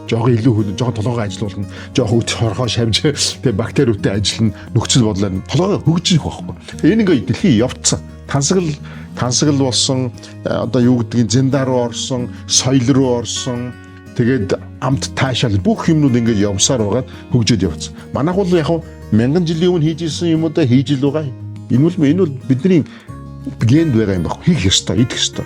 Жохон илүү хөл, жохон толгойгоо ажилуулна, жохон үт хорхоо шавж, тэгээ бактериудтай ажиллана, нөхцөл бодлоор толгойгоо хөгжих байхгүй. Энэ ингээ дэлхий явцсан. Тансагл болсон, одоо юу гэдгийг зэндар руу орсон, соёл руу орсон. Тэгээд амт таашаал бүх юмнууд ингээ явсаар байгаа хөгжөөд явцсан. Манайх бол яг 1000 жилийн өмнө хийж исэн юм уу да хийж л байгаа. Энэ бол бидний генд байгаа юм баг. Хийх ёстой, идэх ёстой.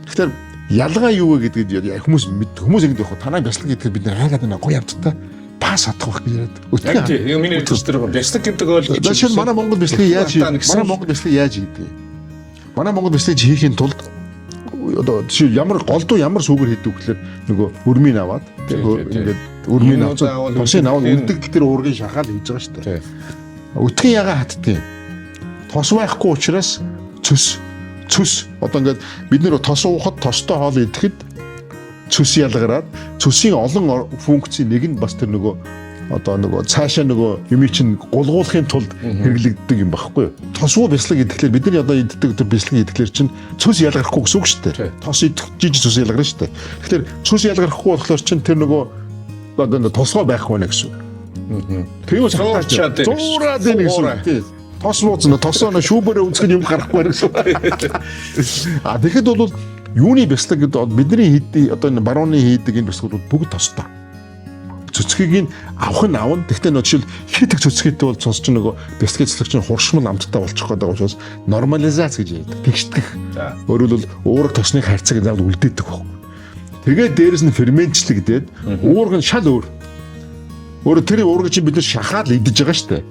Тэгэхээр ялгаа юу вэ гэдгийг хүмүүс ингэ явах. Танай бяцлаг гэдгээр бид нэр хайгаад байна. Гоё амттай пас хатах байх гэж яриад. Яг миний хэлсэн бяцлаг гэдэг бол жишээ нь манай Монгол бяцлагыг яаж хийдэг. Манай Монгол бяцлагыг хийхин тулд одоо ямар голдуу ямар сүүгэр хийдэг гэхээр нөгөө өрмийн аваад ингээд өрмийн аваад тосын аваад үлдэгдэл тэр уургийн шахаад хийж байгаа шүү дээ. Өтгөн ягаа хатдаг. Тос байхгүй учраас цөс одоо ингээд бид нэр тос уухад тостой хоол идэхэд цөс ялгараад цөсийн олон функцийн нэг нь бас тэр нөгөө цаашаа нөгөө юм чинь гулгуулахын тулд хэрэглэгддэг юм багхгүй юу? Тосгүй бяцлаг идэхлээр бидний одоо иддэг тэр бяцлаг идэхлээр чинь цөс ялгарахгүй гэсэн үг шүү дээ. Тос идэх жижиг цөс ялгарна шүү дээ. Тэгэхээр цөс ялгарахгүй болохоор чинь тэр нөгөө одоо тосгоо байхгүй нэ гэсэн үг. Тэгвэл зуураад байна гэсэн үг. Тос нууцна тосоо шүүбэрээ үнцгэн юм гарахгүй гэсэн үг. А тэгэхэд бол юуны бяцлаг гэдэг бидний одоо энэ барууны хийдэг энэ бяцлагууд бүгд тостой. Цөцгийг авах нь авна. Гэхдээ жишээл хитэг цөцгийтэй бол цус чинь нөгөө бяцлагын цэцлэг чинь хуршмал амттай болчих гээд байгаа учраас нормализац гэж ярьдаг. Тэгшдэг. Өөрөөр бол уурга тосны харьцааг заавал үлдээдэг байхгүй. Тэгээд дээрэс нь ферментчлэгдээд уурга нь шал өөр. Өөрөөр тэр уурга чинь бид нар шахаад л идэж байгаа шүү дээ.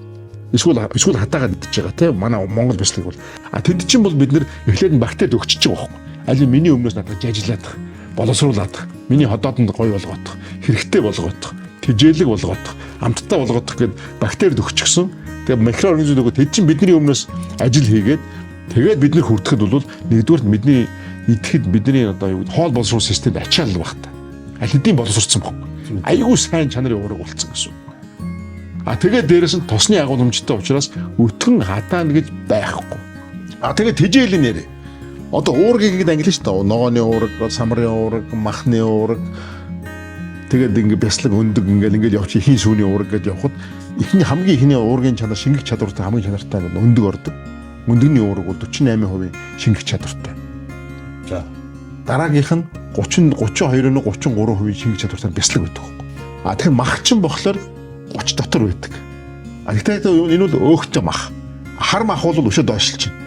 Эсвэл хатаагаад идэж байгаа тийм манай Монгол бяцлаг бол. А тэнд чинь бол бид нар эхлээд нь бактерид өгчөж байгаа байхгүй. Аль миний өмнөөс надад жажлаад боловсруулад миний ходоодонд гоё болгоодох, хэрэгтэй болгоодох, тэжээлэг болгоодох, амттай болгоодох гэд бактерид өгчихсөн. Тэгээ микроорганизм нөгөө тэд чинь бидний өмнөөс ажил хийгээд тэгээд бид нар хүртэхэд бол нэгдүгээр бидний идэхэд бидний одоо юу хоол боловсрол системд ачаалал багтаа. Аль хэдийн боловсролцсон баг. Айгүй сайн чанарын уурга болцсон гэсэн. А тэгээд дээрэс нь тосны агуулмжтай учраас өтгөн хатаана гэж байхгүй. А тэгээд тэжээл нэрээ. Одоо уургийг ингэж ангилна шүү дээ. Ногооны уурга, самрын уурга, махны уурга. Тэгээд ингэ бяцлаг өндөг ингэж явчих ихийн сүүний уурга гэж явхад хамгийн ихний уургийн чанар шингэх чадвартай хамгийн чанартай өндөг ордог. Өндөгний уурга бол 48% шингэх чадвартай. За. Дараагийнх нь 32-33% шингэх чадвартай бяцлаг байдаг. А тэгэхээр махчин болохоор 30 дотор байдаг. А гэхдээ энэ бол өөхтэй мах. Хар мах бол өшөө доошлж байна.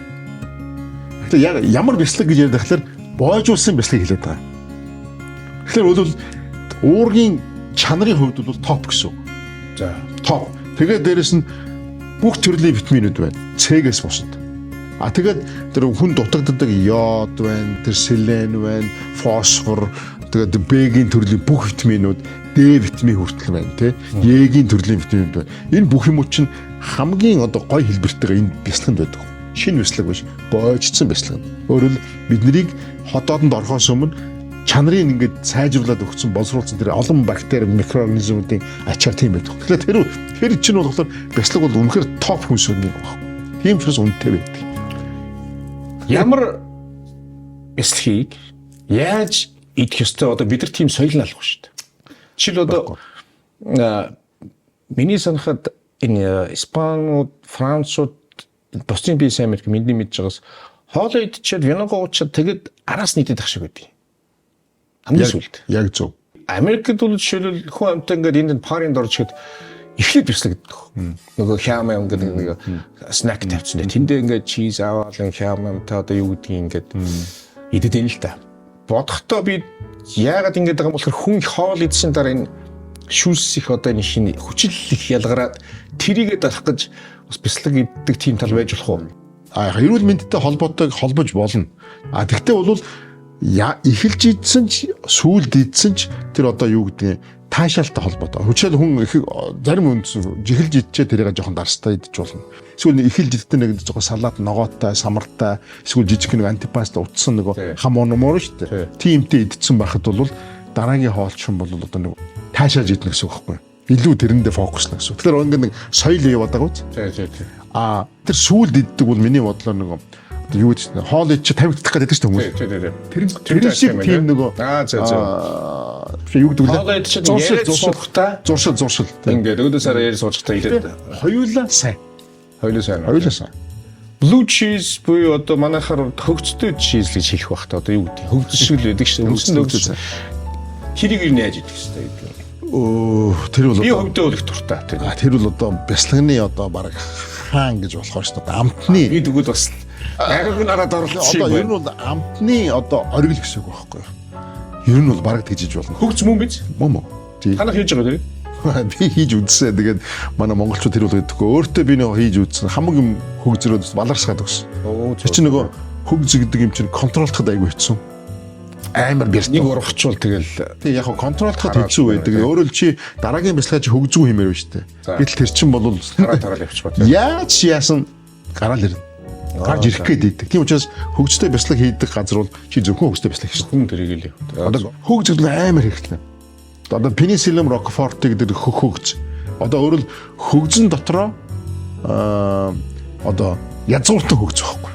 Яг ямар бяцлаг гэж яриад байхлаар боожуулсан бяцлаг хэлээд байгаа. Тэгэхээр бол уургийн чанарын хувьд бол топ гэсэн. За, топ. Тэгээд дээрэс нь бүх төрлийн витаминууд байна. С-гээс бусад. Тэгээд тэр хүн дутагддаг йод байна, тэр селен байна, фосфор, тэгээд Б-ийн төрлийн бүх витаминууд, Д витамин хүртэл байна тий. Е-ийн төрлийн витаминууд байна. Энэ бүх юмуд чинь хамгийн одоо гой хэлбэртэйгээ энэ бяцлаганд байдаг. Шинэ бяцлаг биш, боожцсон бяцлаг. Өөрөөр нь биднийг ходоодонд орохоос өмнө чанарыг ингээд сайжруулад өгсөн боловсруулсан тэр олон бактери, микроорганизмуудын ачаар тийм байдаг. Тэгэхээр тэр чинь болохоор бяцлаг бол үнэхээр топ хүнсүрний байна. Тийм ч бас үнэтэй байдаг. Ямар бяцлагийг яаж идэх ёстой одоо бид нар тийм соёл алах шүү дээ. Жишээл одоо миний санахад энэ Испаниуд, Францууд бусдын бие сайн мэдэх мэдний мэдж байгаас хоолоо идчихээд виногоо уучаад тэгэд араас нийтэд ах шиг байдгийг. Хамгийн сүлд. Яг зөв. Америкт бол жишээлбэл хүн амтаа ингээд энд паринд орчихэд эхлээд бяцлаг гэдэг. Нөгөө хям юм гэдэг нэг снак тавьчихсан. Тэндээ ингээд чиз аваад хям амтаа одоо юу гэдгийг ингээд идэд энэ л та. Бодохдоо би яагаад ингэж байгаа юм болохоор хүн хоол идсэн дараа энэ шүүс их одоо энэ шинэ хүчил их ялгараад тэрийгэ дарах гэж бас бяцлаг иддэг тийм тал байж болох уу? Эрүүл мэндтэй холбоотой холбож болно. Тэгтээ бол эхэлж идсэн ч сүүлд идсэн ч тэр одоо юу гэдгийг таашаалтай холбоотой. Хүчил хүн их зарим үнс эхэлж идчихээ тэрийг жоохон дарстай идэж болно. Эсвэл эхэлж идэх нэг жоохон салат ногоотой, самартай, эсвэл жижиг нэг антипаста утсан нэг хам ономоор шүү дээ. Тиймтэй идсэн байхад бол дараагийн хоолчин бол одоо нэг таашаалж идэх гэсэн үг байхгүй юу? Илүү тэрэндээ фокуслах гэсэн. Тэгэхээр ингээд нэг соёл яваад байгаа үү? Тийм. Тэр сүүлд иддэг бол миний бодлоор нэг одоо юу гэж хоол идчих тавигдах гэдэг чинь хүмүүс. Тэр шиг тийм нөгөө юу гэдэг вэ? Хоол идчих зуршилтай. Зуршил. Ингээд өөдөөсөө ярьж суучтай хэлээд. Хоёулаа сайн. Хоёулаа сайн. Blue cheese буюу одоо манайхаар хөгжтэй cheese гэж хэлэх байх та одоо юу гэдэг. Хөгжсөн шиг л байдаг шүү. Хөгжсөн. Хэрийг юу яаж идэх вэ гэдэг. Тэр бол би хөвдөө бол их туртаа. Тэр бол одоо бяцлагны одоо баг хаан гэж болохоор шүү дээ. Амтны би тэгвэл бас ариг нараад орлоо. Одоо ер нь бол амтны одоо оргил гэсэн үг байхгүй юу? Ер нь бол баг тэгжиж болно. Хөгж мөн биз? Мөн. Танах хийж байгаа тийм. Би хийж үзсэн. Тэгээд манай монголчууд тэр бол гэдэггүй. Өөртөө би нэг хийж үзсэн. Хамаг юм хөгзрөөд баларсгаад өгсөн. Тэр чинь нөгөө хөгз гэдэг юм чинь контролдоход айгүй хэцүү. Амар бэрт нэг урагчвал тэгэл тэг яг контролдоход хэцүү байдаг. Өөрөөр чи дараагийн бяцлага чи хөгзгүй хэмээр байна шүү дээ. Гэтэл тэр чин бол тараад явчихбаа. Яаж яасан гараал ирнэ. Гарч ирэх гээд идэг. Тийм учраас хөгжтэй бяцлаг хийдэг газар бол чи зөвхөн хөгжтэй бяцлаг хийж хүн тэрийг л. Одоо хөгж гэдэг нь амар хэрэгтэй. Одоо пенициллин рокфорт гэдэг хөгж. Одоо өөрөөр хөгжин дотроо одоо язгууртан хөгж байхгүй.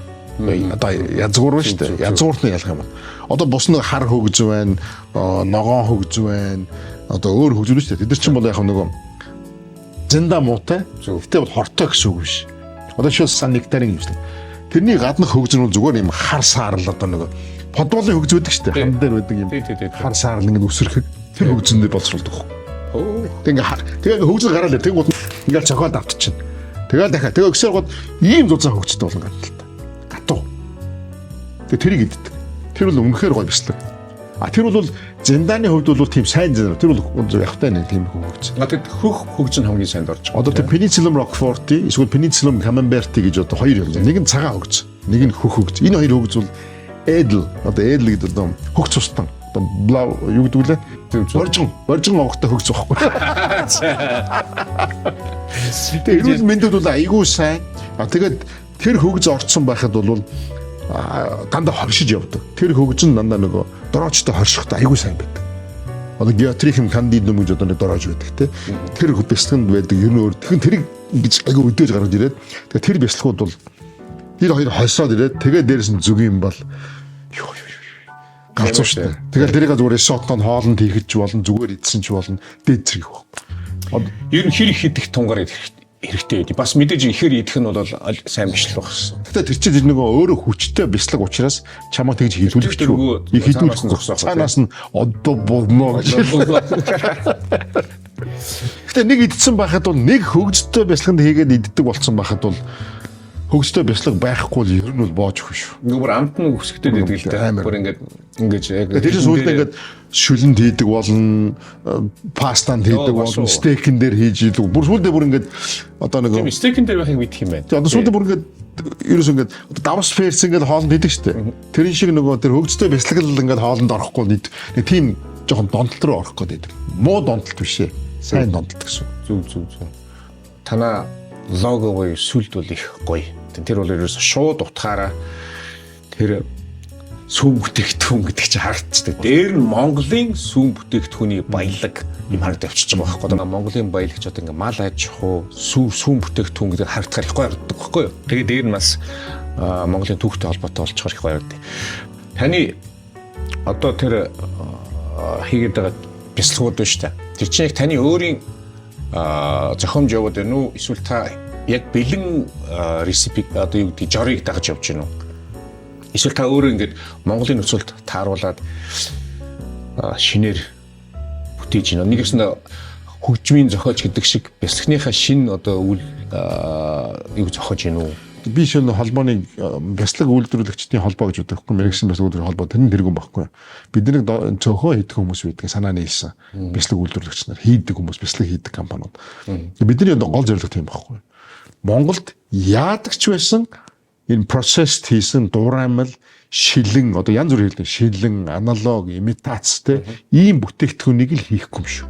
Одоо язгуур шүү дээ. Язгууртны ялах юм байна. Одоо бус нэг хар хөгж байна, ногоон хөгж байна. Одоо өөр хөгжүүл шүү дээ. Тэд нар чинь бол яг нөгөө зэнда муутай. Гэтэ бол хортой гэсэн үг биш. Одоо шил санитарын юм шүү дээ. Тэрний гаднах хөгж нь бол зүгээр юм хар саарл одоо нөгөө подволын хөгж байдаг шүү дээ. Хан дээр байдаг юм. Хар саарл ингэ өсөрөхөд тэр хөгжөндөө боловсруулдаг. Тэгээ хөгжил гараал тэг гол ингээл цохоод автчихна. Тэгэл дахиад тэгээ өксөр гол ийм зузаан хөгжтэй болно гэдэг. Гатуу. Тэгээ тэрийг иддэг. Тэр бол үнэхээр гоё бяцлаг. Тэр бол зэндааны хувьд бол тийм сайн зэндар. Тэр бол явахтай нэг тийм хөгж. Надад хөгж нь хамгийн сайнд орж байгаа. Одоо тэр Penicillium roqueforti эсвэл Penicillium camemberti гэж одоо хоёр юм. Нэг нь цагаан хөгж, нэг нь хөх хөгж. Энэ хоёр хөгж бол edel. Одоо edel гэдэг одоо хөгж цустан. Одоо blau юу гэдэг вэ? Боржин онготой хөгж байхгүй. Тэр эрүүл мэндэд бол айгүй сайн. Тэгээд тэр хөгж орцсон байхад бол дандаа хоршиж явдаг. Тэр хөгжин дандаа нөгөө дороочтой хоршихтай айгүй сайн байдаг. Одоо Geotrichum candidum гэж одоо нэг дороож байдаг те. Тэр бяцлаганд байдаг ер нь өөр. Тэгэхээр тэрийг ингэж айгүй өдөөж гаргаж ирээд тэгээ тэр бяцлагууд бол тэр хоёр хойсоод ирээд тэгээ дээрэс нь зүг юм бол галзуу шүү дээ. Тэгэл тэрийг зүгээр шотнод хоолнд хийхэж болон зүгээр идсэн ч болно. Дээд зэрэг баг. Ер нь хэр их идэх тунгаар хэрэгтэй байдаг. Бас мэдээж ихэр идэх нь бол сайн бичлэх багсан. Гэтэ тэр чинь нөгөө өөрөө хүчтэй бяцлаг учраас чамаа тэгж хийлүүлэхгүй. Их хийлүүлэхгүй. Цаанаас нь одоо болно гэж. Гэтэ нэг идсэн байхад бол нэг хөгжтэй бяцлаганд хийгээд иддэг болцсон байхад бол хөгжтэй бяцлаг байхгүй бол ер нь бол боож өгөх шүү. Ингээ бүр амт нь өсгөтэй байдаг л дээ. Бүр ингэж яг Тэр чинь сүүлдээ ингээд шүлэнд хийдэг болно, пастанд хийдэг болно, стейкэн дээр хийж идэг. Бүр сүүлдээ бүр ингээд одоо нэг стейкэн дээр байхыг мэдэх юм байна. Одоо сүүлдээ бүр ингээд ерөөс ингээд давс ферс ингээд хоолнд хийдэг штэ. Тэрэн шиг нөгөө тэр хөгжтэй бяцлаг л ингээд хоолнд орохгүй нэг тийм жоохон донтол руу орох гээд байдаг. Муу донтолт биш ээ. Сайн донтолт гэсэн. Зүг. Танаа лого буюу сүлд бол их гоё. Тэр бол ерөөсө шууд утгаараа тэр сүүм бүтээгдэхүүн гэдэг чинь харагдчихдаг. Дээр нь Монголын сүүм бүтээгдэхүүний баялаг юм харагдаж авчиж байгаа байхгүй юу? Монголын баялагч одоо ингээ мал аж ахуй сүүм бүтээгдэхүүн гэдэг харагдахаар их гоё харагддаг байхгүй юу? Тэгээд дээр нь бас Монголын түүхтэй холбоотой болчихоор их гоё харагддаг. Таны одоо тэр хийгээд байгаа бяцлагууд байна шүү дээ. Тэр чинь яг таны өөрийн зохиомж яваад байна уу? Эсвэл та яг бэлэн рецепт одоо юу гэдэг жорыг дагаж явж байна уу? Эсвэл та өөрөө ингээд Монголын нөхцөлд тааруулаад шинээр бүтээж байна. Нэг гэсэн хөгжмийн зохиолч гэдэг шиг бяцлагныхаа шин одоо үйл юу зохиож байна уу? Би шинэ холбооны бяцлаг үйлдвэрлэгчдийн холбоо гэж боддог байхгүй мэрэгсэн бяцлаг үйлдвэрлэлийн холбоо тэр нь тэргүүн байхгүй. Бидний цөөхөн хийдэг хүмүүс байдаг санааны хэлсэн. Бяцлаг үйлдвэрлэгч нар хийдэг хүмүүс бяцлаг хийдэг компаниуд. Бидний гол зорилго тийм байхгүй. Монголд яадаг ч байсан энэ процесс хийсэн дуураймал шилэн одоо янз бүр хэлдэг шилэн аналог имитацтэй ийм бүтээгдэхүүнийг л хийхгүй юм шүү.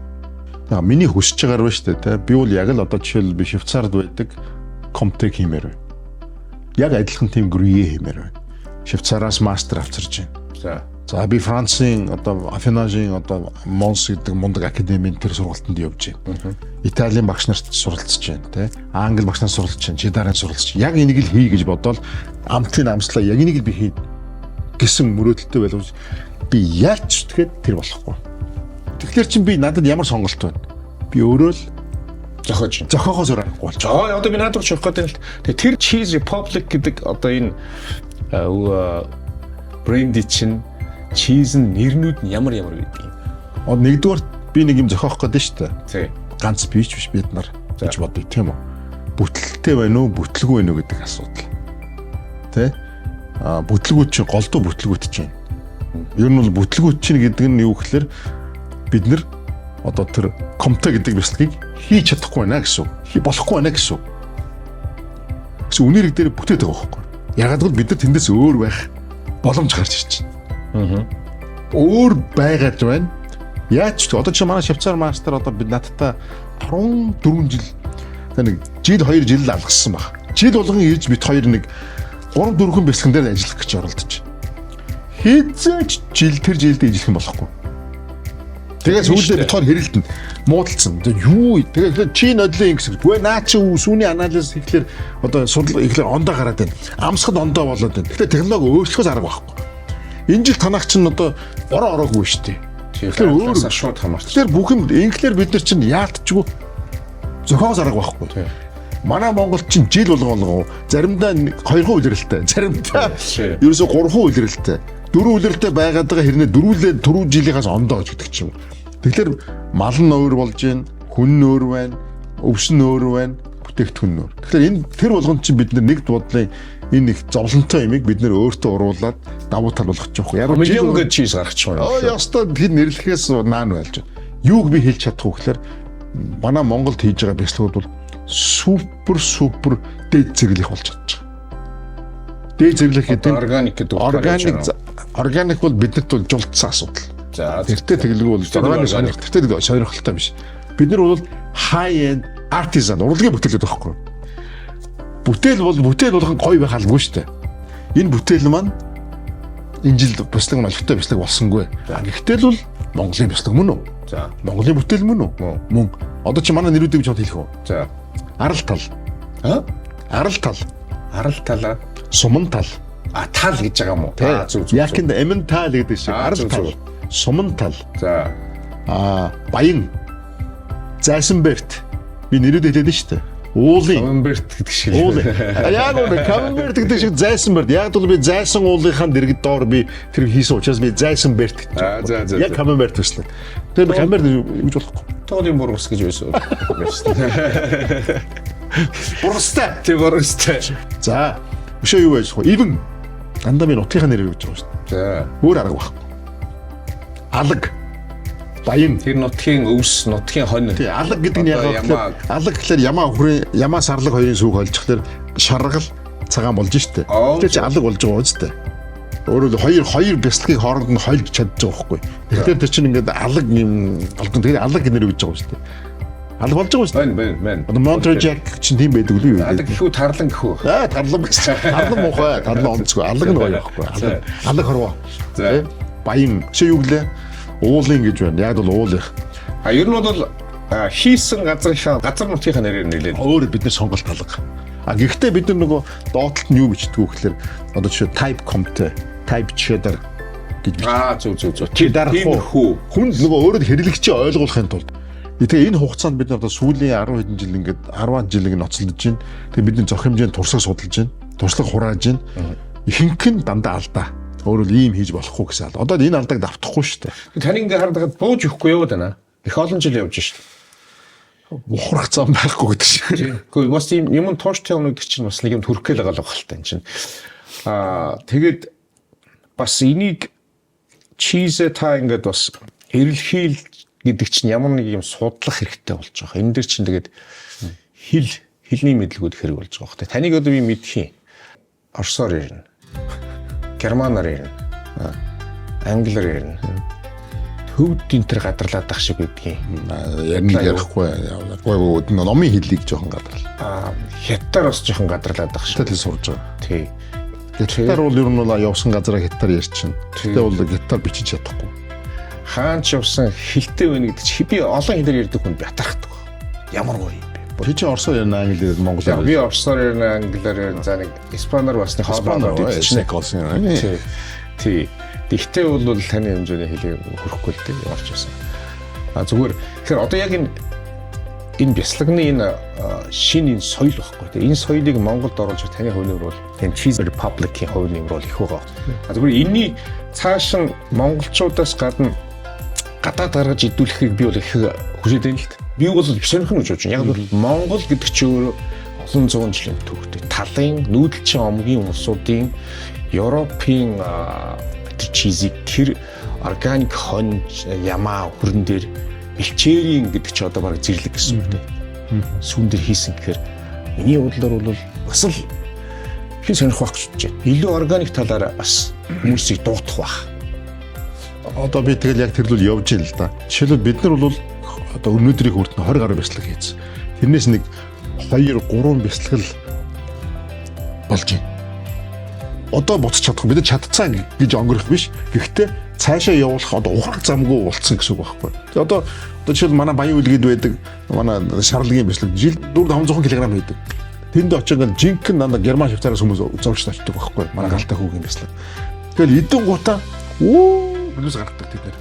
Миний хүсэж байгаагаар байна шүү дээ. Би бол яг л одоо жишээл би Швейцард байдаг Comtech хиймээр байна. Яг адилхан тийм Gruyère хиймээр байна. Швейцараас мастер авчирч байна. За би Францын одоо Афинажийн одоо Монс гэдэг мундаг академийн тэр сургалтанд явж байна. Италийн багш нарт суралцж байна, тэ. Англи багш нарт суралцж байна, Жидарын суралцж. Яг энийг л хий гэж бодоод амтын амслаа яг энийг л би хий гэсэн мөрөөдөлтөй байлгүй. Би яач тэгэхэд тэр болохгүй. Тэгэхээр чин би надад ямар сонголт байна? Би өөрөө л зохиогоос өрөхгүй болж байгаа. Одоо би надад ч явах гэдэг л тэр Cheese Republic гэдэг одоо энэ бренди чинь cheese нэрнүүд нь ямар байдаг юм. Нэгдүгээр би нэг юм зохиох гэдэг шүү дээ. Тий. Ганц би ч биш бид нар гэж бодъё тийм үү. Бүтэлтэй байна уу, бүтлгүй байна уу гэдэг асуудал. Тэ? Бүтлгүүд чинь голдуу бүтлгүүд чинь. Ер нь бол бүтлгүүд чинь гэдэг нь юу гэхээр бид нар одоо тэр Comtech гэдэг бяцлагыг хийж чадахгүй байна гэсэн. Болохгүй байна гэсэн. Гэсэн үнэрэг дээр бүтээд байгаа байхгүй. Ягаад гэвэл бид нар тэндээс өөр байх боломж гарч ирж байна. Өөр байгаад байна. Яаж ч одоо чи манай Швейцар мастер одоо бид надтай 14 жил нэг жил 2 жил алгассан баг. Жил болгон ирж бид хоёр нэг 3 4 хүн бэлтгэн дээр ажиллах гэж оролдож. Хизээч жил тэр жилдээ ажиллах юм болохгүй. Тэгээд сүүлдээ бид хоёр хэрэлдэн муудалцсан. Юу тэгээд чи нодлын ингэс. Гүй наа чи сүүний анализ хийхлээр одоо судал ихлээр ондоо гараад байна. Амсгад ондоо болоод байна. Тэгэхээр технологи өөрчлөхөөс арга байхгүй. Энэ жил танах чинь одоо бороо ороогүй шүү дээ. Тэгэхээр өөр шууд хамаарч. Тэгэхээр бүх юм инглээр бид нар чинь яалтчгүй зохиогоос арга байхгүй. Манай Монгол чинь жил болгоо заримдаа 2 үлрэлттэй, заримдаа ерөөсө 3 үлрэлттэй. 4 үлрэлттэй байгаад байгаа хэрнээ дөрвөлээ түрүү жилийнхаас ондоо гэж гэдэг чинь. Тэгэхээр мал нь өөр болж байна, хүн нь өөр байна, өвс нь өөр байна, бүтээгдэхүүн нь өөр. Тэгэхээр энэ тэр болгонд чинь бид нэг бодлын энэ их зовлонтой юмыг бид нэр өөртөө уруулад давуу тал болгочих واخ. Яг миллион гэж чиз гаргачих байна. Ястаа тэр нэрлэхээс наан байлж байна. Юуг би хэлж чадахгүй гэхээр манай Монголд хийж байгаа бяцлагууд бол супер дээд зэрэглэх болж чадчих. Дээд зэрэглэх гэдэг органик органик бол биднэрт бол жултсан асуудал. За тэртээ тэглэг бол органик тэртээ сонирхолтой биш. Бид нар бол high end artisan урлагийн бүтээлүүд байхгүй. Бүтээл болгон гоё байх алгүй шүү дээ. Энэ бүтээл маань энэ жил бяцлаг малхтай бяцлаг болсонгүй. Гэхдээ л бол Монголын бяцлаг мөн үү? За. Монголын бүтээл мөн үү? Мөн. Одоо чи манай нэрүүдийг чамд хэлэх үү? За. Арал тал. Арал тал. Арал талаа. Суман тал. Тал гэж байгаа юм уу? Зүг. Яг энэ эмэн тал гэдэг шиг. Арал тал. Суман тал. За. Баян. Зайсанберт. Би нэрүүд хэлээд нь шүү дээ. Уулын Камберт гэдэг шиг. Уулын. Яг үнэ Камберт гэдэг шиг Зайсанберт. Яг бол би Зайсан уулынхаа дэргэд доор би тэр хийсэн учраас би Зайсанберт гэж. За. Яг Камберт төслөө. Тэр Камберт гэж болохгүй. Тоолын бургас гэж байсан. Бургастай. Тэр боростой. За өшөө юу байж вэ? Ивэн дандаа минь утгийнхаа нэрийг өгч байгаа шүү дээ. За. Өөр арга байхгүй. Алаг. Баян. Тэр нутгийн өвс, нутгийн хонь. Тий, алаг гэдэг нь яг Одоо ямаа. алаг гэхэлэр ямаа сарлаг хоёрын сүг холжчихлаар шаргал цагаан болж штэ. Аа. Тэр чи алаг болж байгаа үстэй. Өөрөөр хоёр бяцлагыг хооронд нь хольж чадж байгаа байхгүй. Тэгэхээр тэр чинь ингээд алаг юм болдог. Тэгэхээр алаг гэнэр өгч байгаа штэ. Алаг болж байгаа штэ. Мэн. Одоо Monterey Jack чинь тийм байдаг л юу? Алаг гэхүү тарлан гэхүү. Тарлан гэж. Тарлан муухай, тарлан онцгүй. Алаг нь гоё байхгүй. Алаг хорвоо. За. Баян. Чи юу гэлээ? Уулын гэж байна. Яг бол уулын. Ер нь бол хийсэн газар нутгийнхаа нэрээр нэлээд. Өөр бид нар сонголт алга. Гэхдээ бид нар нөгөө доотлолт нь юу бичдэг вэ гэхээр одоо жишээ type comp type cheddar гэж бичдэг. Зүг. Тэр дарах хүү. хүн нөгөө өөрөөр хэрэглэгчээ ойлгуулахын тулд тэгээ энэ хугацаанд бид нар одоо сүүлийн 10 хэдэн жил ингээд 10 жилийн ноцолдож байна. Тэгээ бидний зөх хэмжээнд туршлага судалж байна. Туршлага хурааж байна. Ихэнх нь дандаа алдаа. Өөрөөр ийм хийж болохгүй гэсэн аль. Одоо энэ алдааг давтахгүй шүү дээ. Таны ингээ хардгаад бууж өгөхгүй яваад байна. Их олон жил явж шүү дээ. Ухрах зам байхгүй гэдэг шиг. Гэхдээ бас юм тууштай өнөд чинь бас нэг юм төрөх гээл байгаа хальтай энэ чинь. Тэгээд бас энийг чиз та ингээд бас эрэлхийл гэдэг чинь ямар нэг юм судлах хэрэгтэй болж байгаа. Энэ дэр чинь тэгээд хэлний мэдлгүүд хэрэг болж байгаа. Таныг одоо би мэдхий. Орсоор ирнэ. Германаар ирнэ. Англиар ирнэ. Төвд энэ төр гадарлаад ах шиг гэдгийг. Ярихгүй. Номын хэллийг жоохон гадрал. Хятадаар бас жоохон гадарлаад ах шиг. Тэгэл сурж байгаа. Тий. Гитар бол ер нь бол явсан газараа гитар ярьчин. Тэгтээ бол гитар бичиж чадахгүй. Хаан ч явсан хэлтэй байна гэдэг чи би олон хэлээр ярьдаг хүн батрахдаг. Ямар гоё юм бэ? Чи орсоор ярина англиар монголоор. Би орсоор ярина англиар ярина за нэг испанаар бас нэг хоолоонууд идчихнэ. Тий. Тэгтээ бол таны хэмжээний хэлийг хөрөхгүй л дээ яварч байсан. Зүгээр тэгэхээр одоо яг энэ бяцлагны энэ шинэ соёл баггүй. Энэ соёлыг Монголд оруулж таны хувьд бол энэ Cheese Republic-ийн хувь нэмэр бол их байгаа. Зүгээр энэний цааш нь монголчуудаас гадна гадаад гаргаж идүүлэхийг би бол их хүсэж байна л та. Би бол сонирхон гэж бодож байна. Яг бол Монгол гэдэг чинь өөрөө олон зуун жилийн түүхтэй. Талын нүүдэлчин омгийн улсуудын Европын чизик тэр органик хонь ямаа хүрэн дээр бэлчээрийн гэдэг чи одоо баг зэрлэг гэсэн үг дээ. Сүүн дээр хийсэн гэхээр миний бодлоор бол бас л хин сонирхох гэж байна. Илүү органик талаараа бас хүмүүсийг дуутах байх. Одоо би тэгэл яг тэрлүүл явж ийн л да. Жишээлбэл бид нар бол одоо өнөөдрийг хүртэн 20 гаруй бяцлаг хийсэн. Тэрнээс нэг 2 3 бяцлаг л болж байна. Одоо буцаж чадах бид чадцаа гэж өнгөрөх биш. Гэхдээ цаашаа явуулах одоо ухрах замгүй болцсон гэсэн үг байхгүй. Тэгээ одоо жишээл манай баян үлгээд байдаг манай шарлагын бяцлаг жил 400 кг байдаг. Тэнд очиод жинхэнэ дандаа герман швейцараас хүмүүс зовж очдог байхгүй. Манай галтай хүүгийн бяцлаг. Тэгэл эдэн гутаа хүмүүс гаргадаг тэд нэр.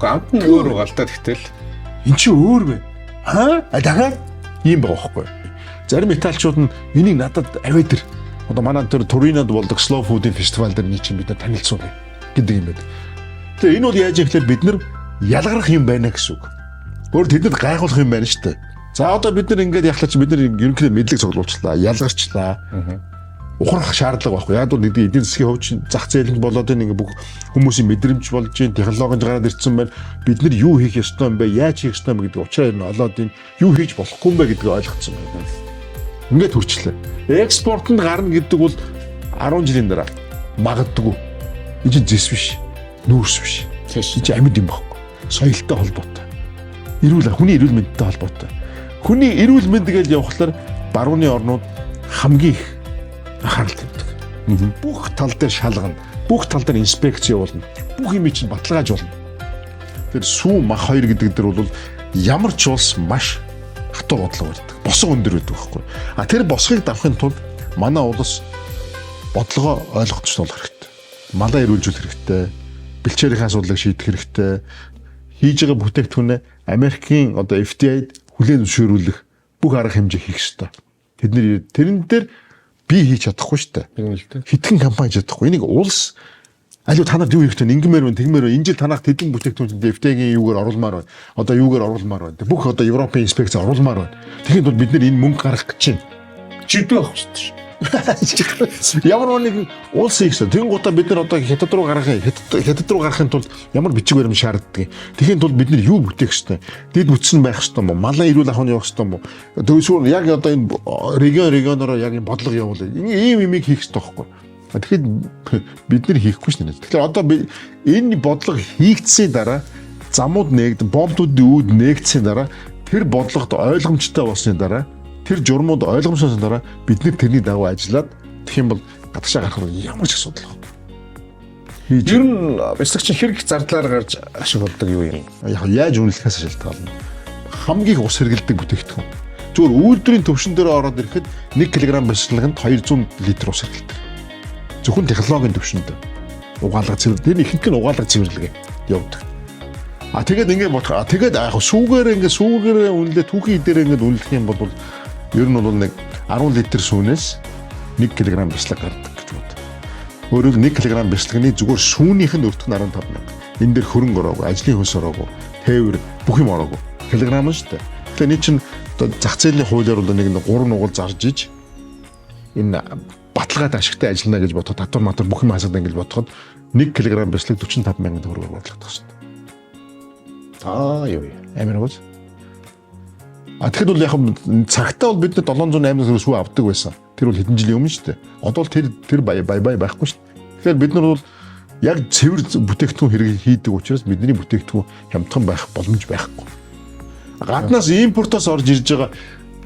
Амт нь өөр угаалтай тэгтэл Эн чи өөр вэ? Дахиад ийм байгаа байхгүй. Зарим италичууд нь энийг надад аваад ир. Одоо манай тэр Туринод болдог slow food-ийн фестивал дээр нэг чинь бид нар танилцсан гэдэг юм байдаг. Тэгээ энэ бол яаж юм гэхээр бид нар ялгарах юм байна гэсэн үг. Өөр тэдэд гайхуулах юм байна шүү дээ. За одоо бид нар ингээд яхлаач бид нар ерөнхийдөө мэдлэг цуглуулчлаа, ялгарчлаа. Ухрах шаардлага байхгүй. Яг бол нэг эдийн засгийн хувьд зах зээл нь болоод энэ бүх хүмүүсийн мэдрэмж болж байна, технологид гараад ирсэн байна. Бид нар юу хийх ёстой юм бэ? Яаж хийх ёстой юм гэдэг учраа энэ олоод энэ юу хийж болохгүй юм бэ гэдгийг ойлгоцсон байна. Ингээд хүрчлээ. Экспортод гарна гэдэг бол 10 жилийн дараа магадгүй. Энэ чинь зэс биш. Нүүрс биш. Тийш. Чи амьд юм байхгүй. Соёлтой холбоотой. Хүний эрүүл мэндтэй холбоотой. Хүний эрүүл мэнд гэж явхлаар барууны орнууд хамгийн их анхаарал тавьдаг. Бүх тал дээр шалгана. Бүх тал дээр инспекц явуулна. Бүх юм чинь баталгааж болно. Тэр сүү мах хоёр гэдэг дээр бол ямар ч улс маш хатуу бодлого барьдаг. Босго өндөр байдаг байхгүй. Тэр босгыг давахын тулд манай улс бодлогоо ойлгох хэрэгтэй. Малаа эрүүлжүүлэх хэрэгтэй. Бэлчээрийн асуудлыг шийдэх хэрэгтэй. Хийж байгаа бүтээгдэхүүнээ Америкийн одоо FDA-д хүлээн зөвшөөрүүлэх бүх арга хэмжээ хийх хэрэгтэй. Тэрэн дээр би хийж чадахгүй шүү дээ. Хитгэн компани хийж чадахгүй. Энийг улс Алуу та нарт юу хийх вэ? Ингэмээр байна, тэгмээр байна. Энэ жил танах тэдэн бүтээгдэхүүн FTA-гийн юугаар оруулмаар байна. Одоо юугаар оруулмаар байна. Бүх одоо Европын инспекц оруулмаар байна. Тэгэхэд бол бид нэр энэ мөнгө гаргах гэж байна. Жидүү авах хэрэгтэй шүү. Ямар нэг улс ихсэн. Тэгэн гутаа бид нар одоо хятад руу гаргахын тулд ямар бичиг баримт шаарддаг. Тэгэхин тулд бид нар юу бүтээх ёстой? Дэд бүтсэн байх ёстой юм уу? Малын эрүүл ахуйн явах ёстой юм уу? Тэгвэл яг одоо энэ регионороо яг энэ бодлого явуул. Ийм юмыг хийх ёстой байхгүй. Тэгэхэд бид нар хийхгүй шнэ. Тэгэхээр одоо энэ бодлого хийгдсийн дараа замууд бомбуудын үүд нээгдсийн дараа тэр бодлогод ойлгомжтой болсны дараа тэр журмууд ойлгомжсоос дараа бид нэр тэрний дагуу ажиллаад тэгэх юм бол гадагшаа гарах нь ямар ч асуудал байна. Ер нь бяцлагч хэрэг зардлаар гарч ашиг болдог юу юм? Яг яаж үнэлэхээс шалтгаална. Хамгийн их ус хэргэлдэг бүтээгдэхүүн. Зүгээр үйлдвэрийн төвшин дээр ороод ирэхэд 1 кг бяцлаганд 200 литр ус хэргэлдэг. Зөвхөн технологийн төвшөнд угаалга цэвэр. Тэр ихэнх нь угаалга цэвэрлэгээ явдаг. Тэгээд ингээд бодох. Тэгээд яг сүүгээр үнэлээ түүхийн дээр ингээд үнэлэх юм бол ер нь бол нэг 10 литр сүүнээс 1 кг бяцлаг гардаг гэж бод. Өөрөөр 1 кг бяцлагны зүгээр сүүнийх нь өртөх нь 15 мянга. Энэ дээр хөрөнгө ороогүй, ажлын хөлс ороогүй, тээвэр бүх юм ороогүй. Килограмм шүү дээ. Тэгэхээр энэ чинь одоо зах зээлийн хуулиар бол нэг 3 нугал зарж иж энэ баталгаад ашигтай ажиллана гэж бодоход татвар матвар бүх юм хасагдана гэж бодоход 1 кг бяцлаг 45 мянган төгрөгөөр бодлогдох шүү дээ. Юу. Амир гоц. Тэгэхэд бол яг цагтаа бол бид 708 төгрөг сүү авдаг байсан. Тэр бол хэдэн жилийн өмнө шүү дээ. Одоо л тэр бай байхгүй шүү дээ. Тэгэхээр бид нар бол яг цэвэр бүтээгдэхүүн хэрэг хийдэг учраас бидний бүтээгдэхүүн хямдхан байх боломж байхгүй. Гаднаас импортоос орж ирж байгаа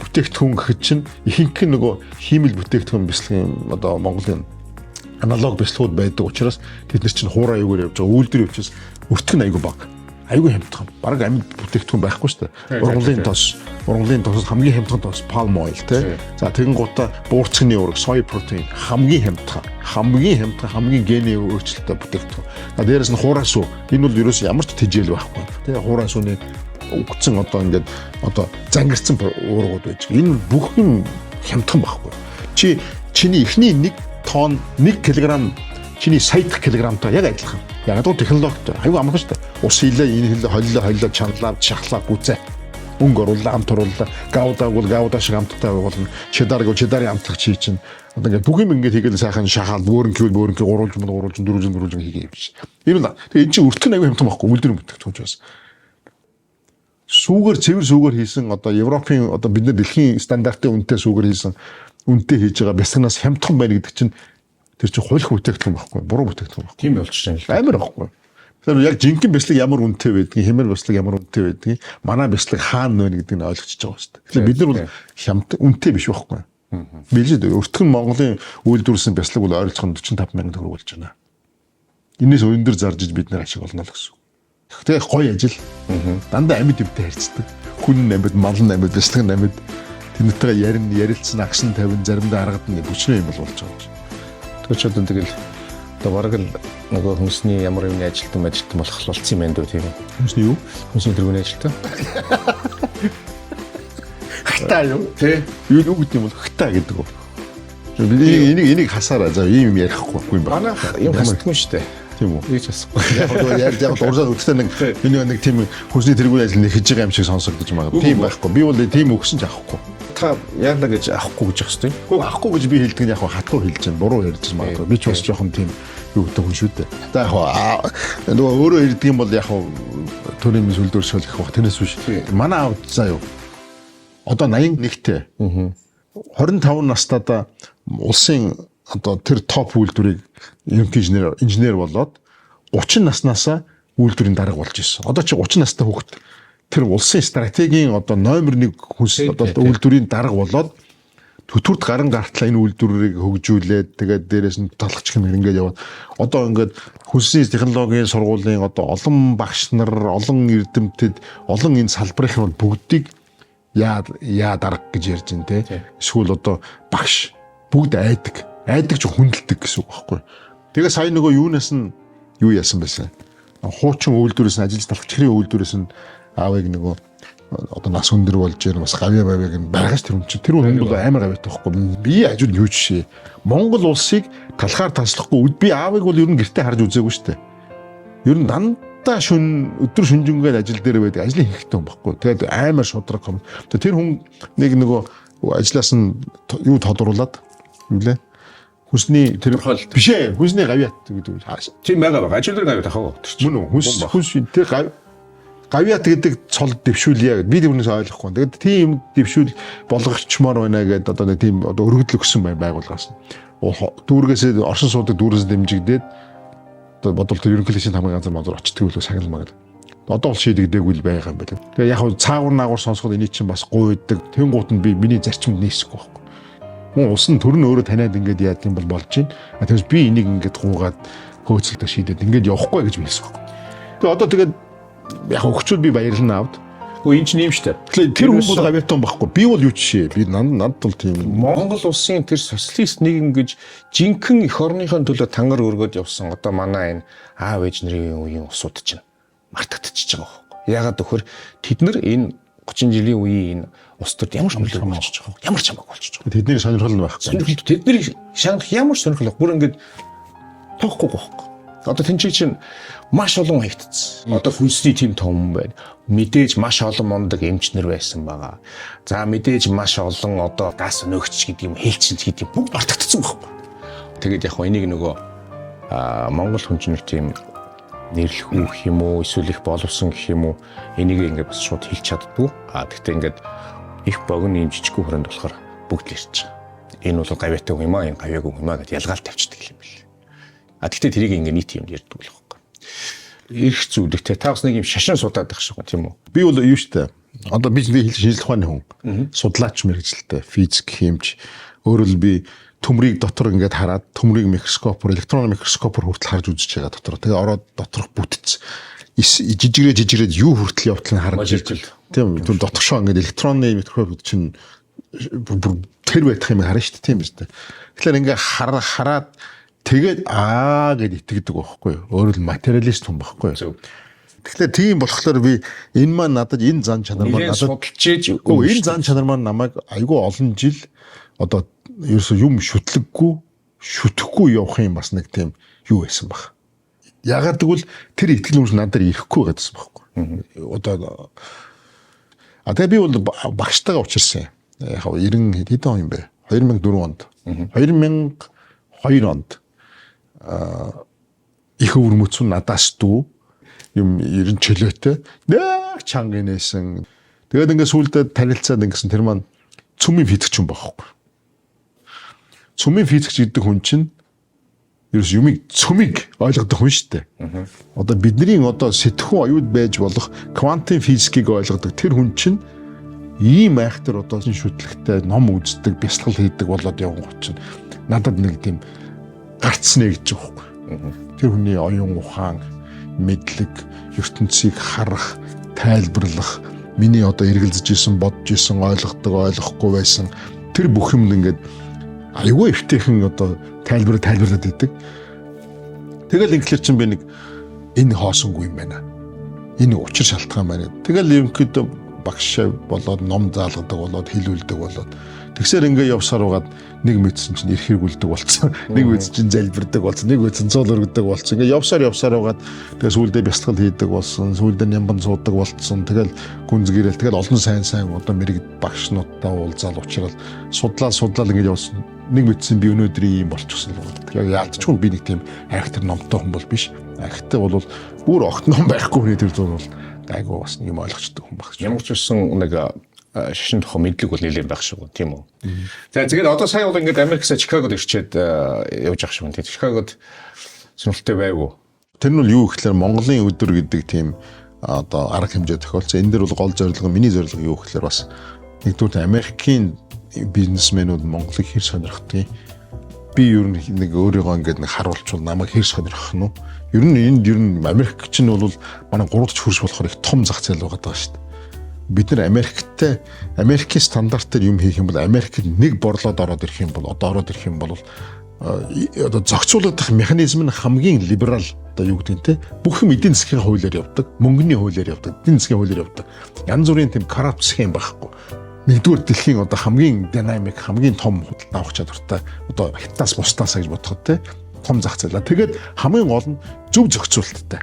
бүтээгдэхүүн гэхэд чинь ихэнх нь нөгөө хиймэл бүтээгдэхүүн бяцлагын одоо Монголын аналог бяцлагууд байдаг учраас тэд нар чинь хуурай юугаар явж байгаа үйлдвэрийн учраас өртөх нь айгүй бага. Айгүй хямдхан. Бараг амьд бүтээгдэхүүн байхгүй шүү дээ. Ургамлын тос хамгийн хямдхан тос palm oil тий. За тэгэн гутаа буурцгны ураг soy protein хамгийн хямдхан, хамгийн гений өөрчлөлттэй бүтээгдэхүүн. Дээрээс нь хуурай сүү. Энэ бол ерөөс ямар ч тэжээл байхгүй. Тий хуурай сүүний өгцөн одоо ингээд одоо зангирсан уургууд байж. Энэ бүх юм хямдхан байхгүй. Чиний эхний 1 тонн 1 кг чиний сая килограмтай яг адилхан. Яг одоо технологитой. Аюу амархан шүү дээ. Ус хийлээ, энэ хийлээ, холилоо, чангалаа, шахлаа, гүзээ. Өнгө оруулаа, амт оруулаа, гауда шиг амттай болно. Чедарын амтлах чи чинь. Одоо ингээд бүх юм ингээд хийгээл сайхан шахаал, бөөрнг гуруулж, дөрвөлж хийгээ явж. Энэ л тэгээ эн чинь өртгөн аюу хямдхан байхгүй. Үйлдвэрийн бүтээгдэхүүн учраас. Цэвэр сүүгээр хийсэн одоо Европын одоо бид нар дэлхийн стандартын үнэтэй сүүгээр хийсэн үнэтэй хийж байгаа бяцлагнаас хямдхан байна гэдэг чинь тэр чинь хууль бүтээгдэхүүн байхгүй, буруу бүтээгдэхүүн байхгүй. Тийм болчихсон юм. Амар байхгүй. Тэгэхээр яг жинхэнэ бяцлаг ямар үнэтэй байдгийг, хэмээр бяцлаг ямар үнэтэй байдгийг, манай бяцлаг хаана вэ гэдгийг ойлгочихж байгаа шүү дээ. Тэгэхээр бид нар бол хямд үнэтэй биш байхгүй. Билээ өртгөн Монголын үйлдвэрлэсэн бяцлаг бол ойролцоох нь 45 мянган төгрөг болж байна. Энээс өндөр зарж иж бид нар ашиг олно л гэсэн. Тэгэхээр гоё ажил. Дандаа амьд өвтэй харьцдаг. Хүн амьд, мал амьд, бяцлаг амьд тэнэтэйгээ ярилцсан, агшин тавин заримдаа аргад нь бүчнээ юм бол болж байгаа. Тэгвэл одоо тэгэл одоо бараг л нөгөө хүнсний ямар юмны ажилтан болох болцсон юм байна дөө тийм үү? Хүнсний юу? Хүнсний тэргүүний ажилтан. Хтай юу? Тэ. Юу гэдэг юм бол хтай гэдэг үү? Энийг хасаараа за ийм юм ярихгүй юм байна. Манайх юм хасдаггүй шүү дээ. Тийм үү? Ийч асахгүй. Яг урсаад үлдсэн нэг тийм хүнсний тэргүүний ажил хийж байгаа юм шиг сонсогдож магадгүй. Тийм байхгүй. Би бол тийм өгсөн ч авахгүй. Та яалаа гэж авахгүй гэж байна шүү дээ. Гэхдээ авахгүй гэж би хэлдэг нь яг хатгүй хэлж байна. Буруу ярьж магадгүй. Би ч бас жоохон тийм юу гэдэг хүн шүү дээ. За яг нөгөө өөрөө ярьдаг юм бол яг төрийн сүлдөр шөлөх бах тэрнээс биш. Манай аав заа юу. Одоо 81-тэй. 25 настайдаа улсын одоо тэр топ үйлдвэрийг инженер болоод 30 наснаасаа үйлдвэрийн дарга болж ирсэн. Одоо чи 30 настай хүүхэд тэр улсын стратегийн одоо номер 1 хүнс одоо үйлдвэрийн дарга болоод төтвөрд гарын гартлаа энэ үйлдвэрийг хөгжүүлээд тэгээд дээрээс нь талхачих юм ингээд яваад одоо ингээд хүнсний технологийн сургуулийн одоо олон багш нар, олон эрдэмтэд, олон энэ салбарын бүгдийг яа дарга гэж ярьж байна те. Эсвэл одоо багш бүгд айдаг ч хүндэлдэг гэсэн үг байхгүй. Тэгээ сая нөгөө юунаас нь юу яасан байсан. Хуучин үйлдвэрээс нь ажиллаж талхачихрын үйлдвэрээс нь аавыг нөгөө одоо нас өндөр болж байна бас гавья бавьяг нь байгаач тэр хүн чинь тэр хүн бол амар гавьяатай байхгүй. Би хажууд юу жишээ. Монгол улсыг талхаар таслахгүй би аавыг бол ер нь гэртээ харж үзээгүй шүү дээ. Ер нь дандаа өдөр шүнжингээд ажил дээр байдаг ажлын хэрэгтэй хүн байхгүй. Тэгээд амар шудраг юм. Тэр хүн нөгөө ажлаас нь юу тодруулаад юм лээ. Хүсний тэр биш ээ. Хүсний гавьяат гэдэг. Тийм байгаа. Ажил дээр гавьяат ахаа. Мөн үү? Хүс тэр гавьяат гэдэг цол дэвшүүлье гэдэг. Би тэрнээс ойлгохгүй. Тэгээд тийм дэвшүүл болгогчмоор байна гэдэг одоо нэг тийм одоо өргөдөл өгсөн байгууллагаас. Дүүргээс оршин суудаг дүүрээс дэмжигдээд одоо бодвол ерөнхийлөгчийн хамгийн ганцаар манзар очтдаг үлээ сагнал магад. Одоо бол шийдэгдээгүй л байгаа юм байна. Тэгээ яг хав цаагуур наагуур сонсоход эний чинь бас гуйдаг. Тэнгуут нь би миний зарчимд нийсэхгүй байхгүй. Мөн ус нь төр нь өөрөө таниад ингээд яад юм бол болж байна. Тэгээс би энийг ингээд гуугаад хөөцөлтөд шийдээд ингээд явахгүй гэж хэлсэн байхгүй. Тэгээ одоо тэгээд яг өгчүүд би баярлана авд. Үгүй энэ чинь юм шүү дээ. Тэр хүн бол гавьяатан байхгүй. Би бол юу жишээ. Би над бол тийм Монгол улсын тэр социалист нийгэм гэж жинхэнэ эх орныхоо төлөө тангар өргөд явсан одоо манай энэ аав ээж нарын үеийн усууд чинь мартагдчихж байгаа байхгүй. Ягаад гэвэл тэд нар энэ 30 жилийн үеийн энэ ус төрд ямар ч нөлөө болчихж байгаа. Ямар ч хамаагүй болчихж байгаа. тэдний сонирхол нь байхгүй. Сонирхол тэдний шаналх ямар ч сонирхол бүр ингээд тоохгүй байхгүй. Одоо тэнцээ чинь маш олон хаягдсан. Одоо хүнсний тийм том байна. Мэдээж маш олон мондөг эмчнэр байсан байгаа. За мэдээж маш олон одоо газ өнөөгч гэдэг юм хэлчинч гэдэг юм бүгд мартагдсан байхгүй. Тэгээд яг энийг нөгөө Монгол хүн чинь нэг тийм нэрлэх үх юм уу эсвэл их боловсон гэх юм уу энийг ингээд бас шууд хэлж чаддгүй. Гэхдээ ингээд их богино юм жижиггүй хүрээнд болохоор бүгд л ярьж байгаа. Энэ бол гавьяатай юм аа, энэ гавьяагүй юм аа гэдээ ялгаал тавьчихдаг юм бэл. Гэхдээ тэрийг ингээд нийт юм ярьдаг л байхгүй. Ирэх зүйлэг те та бас нэг юм шашин судаад байх шиг тийм үү? Би бол юу штэ. Одоо би шинжлэх ухааны хүн. Судлаач мэргэжилтэй, физик, химч. Өөрөөр би төмрийг дотор ингээд хараад төмрийг микроскопоор, электрон микроскопоор хүртэл харж үзэж байгаа дотор. Тэгээ ороод доторх бүтц жижигрээд юу хүртэл явтлыг харж ирж байна. Тийм дотгошоо ингээд электронны микроскоп чинь тэр байх юм харна штэ тийм биз дээ. Тэгэхээр ингээд хараад тэгээд гэд итгэдэг байхгүй юу? Өөрөөр материалист хүн байхгүй юу? Тэгэхээр тийм болохоор би энэ маань надад энэ зан чанар маань надад судалж энэ зан чанар маань намайг айгүй олон жил одоо ерөөсөө юм шүтгэхгүй явах юм бас нэг тийм юу байсан баг. Ягаад гэвэл тэр итгэл үнс надад ирэхгүй гэдсэн байхгүй. Одоо тэгээ би бол багштайгаа учирсан. Яг 90 хэдэн он юм бэ? 2004 онд. 2002 онд их өвөрмөцөн надаас дүү юм 90 чөлөөтэй нэг чанга нээсэн. Тэгээд ингээд сүулдэ танилцаад ингэсэн тэр маань цөмийн физикч юм байхгүй. Цөмийн физикч гэдэг хүн чинь ерөөс юмыг цөмийг ойлгодог хүн шүү дээ. Одоо бидний одоо сэтгхүүн аюуд байж болох квантын физикийг ойлгодог тэр хүн чинь ийм айхтар одоо шүтлэгтэй ном үздэг, бясалгал хийдэг болоод явган чинь надад нэг тийм гарцнэ гэж байгаа байхгүй. Тэр хүний оюун ухаан, мэдлэг, ертөнцийг харах, тайлбарлах, миний одоо эргэлзэж исэн, бодож исэн, ойлгохгүй байсан тэр бүх юмд ингээд аюу эвтэйхэн одоо тайлбарлаад идэг. Тэгэл инглиш чинь би нэг энэ хоосонгүй юм байна. Энэ учир шалтгаан байна. Тэгэл ерөнхийдөө багш болоод ном заалгадаг болоод хэлүүлдэг болоод тэгсээр ингээ явсаар угаад нэг мэдсэн чинь эрх хэрэгүүлдэг болцсон. Нэг мэдсэн чинь залбирдаг болцсон. Нэг мэдсэн цол өргөдөг болцсон. Ингээ явсаар угаад тэгээ сүүлдээ бясалгал хийдэг болсон. Сүүлдээ нямбан суудаг болцсон. Тэгэл гүнзгийрэл тэгэл олон сайн одоо мэрэгд багшнуудтай уулзаал уучрал судлал ингээ явсан. Нэг мэдсэн би өнөөдөр ийм болчихсон л байна. Яг яалтчгүй би нэг тийм айхтар номтой хүн бол биш. Айхтар бол бүр огт ном байхгүй хүний тэр зур бол гайгүй бас юм ойлгочтой хүн багч. Ямар ч байсан нэг шашин тухай мэдлэг бол нэлээд байх шиг байна, тийм үү? За тэгээд одоо сая бол ингээд Америксаа Чикагод ирчээд явж ах шиг байна. Тэгээд Чикагод сонирхолтой байв уу? Тэр нь бол юу гэхээр Монголын өдөр гэдэг тийм одоо арга хэмжээ тохиолдсон. Энэ дэр бол гол зорилго, миний зорилго юу гэхээр бас нэгдүгээр Америкийн бизнесмэнүүд Монголыг хэр сонирхдаг. Би ер нь нэг өөрийгөө ингээд нэг харуулчвал намайг хэр сонирхох нь. Ер нь Америк чинь бол манай 3 хөрш болохоор их том зах зээл байгаа шүү дээ. Бид нар Америкийн стандартаар юм хийх юм бол Америкт нэг борлоод ороод ирэх юм бол одоо ороод ирэх юм бол одоо зохицуулагдах механизм нь хамгийн либерал одоо юу гэдэг нь те бүх юм эдийн засгийн хуулиар явдаг, мөнгөний хуулиар явдаг, эдийн засгийн хуулиар явдаг. Янз бүрийн тийм коррупт схем байхгүй. Нэгдүгээр дэлхийн одоо хамгийн динамик, хамгийн том худалдан авах чадвартай одоо хятадаас бусдаас гэж бодоход те том зах зээл. Тэгээд хамгийн гол нь зөв зохицуулттай.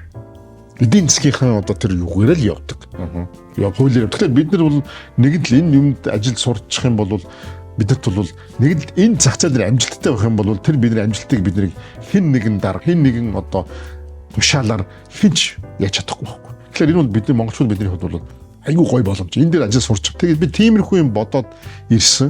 Эдийн засгийнхаа одоо тэр юугаар л явдаг. Яг хуулиар. Тэгэхээр бид нар бол нэг л энэ юмд ажил сурчих юм бол бидэрт бол нэг л энэ зах зээл дээр амжилттай байх юм бол тэр бидний амжилтыг бидний хэн нэгэн дарга, хэн нэгэн одоо тушаалаар хинч яаж чадахгүй байхгүй. Тэгэхээр энэ бол бидний монголчууд бидний хувьд бол айгүй гоё боломж. Энэ дээр ажил сурч. Тэгээд би тиймэрхүү юм бодоод ирсэн.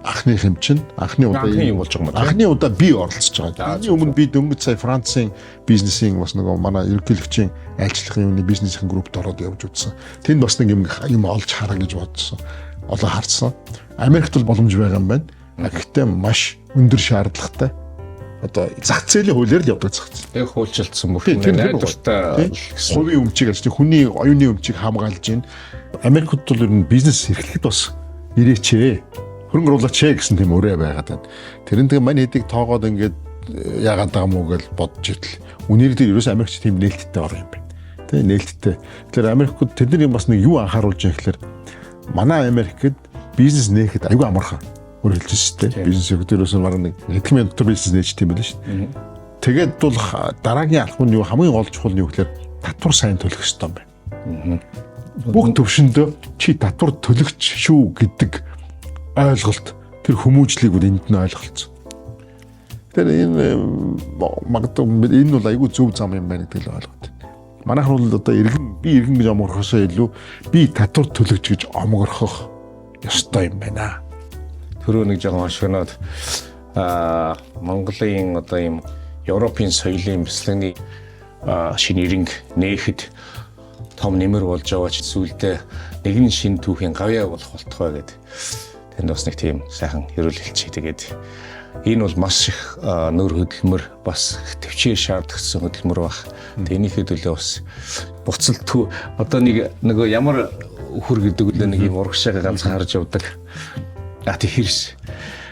Анхны хэмжин, анхны удаа юм болж байгаа юм байна. Анхны удаа би оролцож байгаа. Үүний өмнө би дөнгөж сая Францын бизнесийн бас нөгөө манай ерөнхийлөгчийн айлчлахын юмны бизнесийн группт ороод явж үзсэн. Тэнд бас нэг юм олж хараа гэж бодсон. Олоо харсан. Америкт бол боломж байгаа юм байна. Гэхдээ маш өндөр шаардлагатай. Одоо зах зээлийн хуулиар л явдаг зах зээл. Яг хуульчилсан бүх юм найдвартай хувийн өмчийг ажиж хүний оюуны өмчийг хамгаалж байна. Америкт бол ер нь бизнес эрхлэхэд бас ирээчээ. Хөрөнгө оруулаач гэсэн тийм өрөө байгаад байна. Тэрэн тэгээ мань хэдийг тоогоод ингээд яагаад байгаа мó гэж бодож итэл. Үнээр дээр ерөөс Америкч тийм нээлттэй орох юм байна. Тэ нээлттэй. Тэгэхээр Америкууд тэдний бас нэг юу анхааруулж байгаа гэхээр манай Америкт бизнес нээхэд аюу амархан өөр хэлжсэн шүү дээ. Бизнес өдөрөөс нь бараг нэг хэдэн мянган дотор бизнес нээжтэй юм байна шүү дээ. Тэгээд бол дараагийн алхам нь юу хамгийн гол чухал нь юу гэхээр татвар сайн төлөх хэрэгтэй юм байна. Бүх төвшөндөө чи татвар төлөгч шүү гэдэг ойлголт тэр хүмүүжлийг бол энд нь ойлголцсон. Тэр энэ магадгүй энэ бол аюу зөв зам юм байна гэдэг л ойлгоод байна. Манайх бол одоо би иргэн гэж омгорхосоо илүү би татвар төлөгч гэж омгорхох ёстой юм байна. Түрүү нэг жоохон хошгоноод Монголын одоо ийм Европын соёлын бяцлагны шинэ ирэнг нээхэд том нэмэр болж байгаа ч зүйлдээ нэгэн шинэ түүхийн гавьяа болох болтгой гэдэг. Тэнд бас нэг тийм сайхан эрүүл хэлцээ. Тэгээд энэ бол маш их нөр хөдөлмөр бас төвчээр шаардлагатай хөдөлмөр баг. Тээнийхээ төлөө бас буцалт одоо нөгөө ямар хөр гэдэг үлээ нэг юм урагшаага ганцхан харж явдаг. Тий хэрс.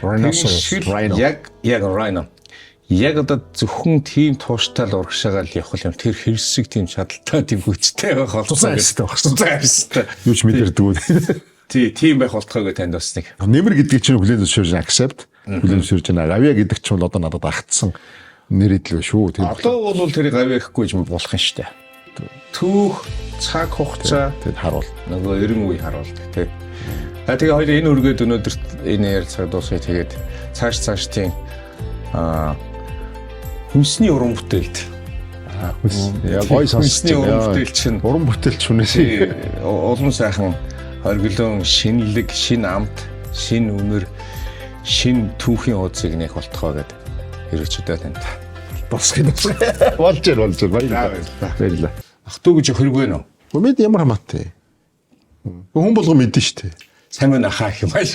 Яг rhino. Яг одоо зөвхөн тийм тууштай л урагшаагаал явах юм. Тэр хэрсэг тийм чадaltaй тийм хүчтэй байх болцоо гэдэг байна. Юу ч мэдэрдэг үү. Тийм байх болтгой гэж танд бас нэг. Нэмэр гэдэг чинь хүлээн зөвшөөрж accept. Хүлээн зөвшөөрж байна. Гавья гэдэг чинь бол одоо надад агтсан нэр идэл вэ шүү. Одоо бол тэрийг гавья гэхгүй юм болох юм шүү дээ. Түүх, цаг хугацаа тэгэд харуул. Нөгөө 90 үе харуулдаг тий. Тэгээ хоёул энэ үргээд өнөөдөр энэ ярилцлага дуусгая. Тэгээд цааш тийм хүнсний уран бүтээлд яг гой хүнсний уран бүтээл чинь уран бүтээлч хүнээс олон сайхан оргилон, шинэлэг, шин амт, шин үнэр, шин түүхийн хуудсыг нээх болтгоо гэдэг хэрэгчдээ танд босгоно. Болж баярлалаа. Ах トゥ гэж хэрэг вэ нөө? Гомэд ямар хамаатай. Хүн болгоо мэдэн штэ. Сайн байна хаа юм аа.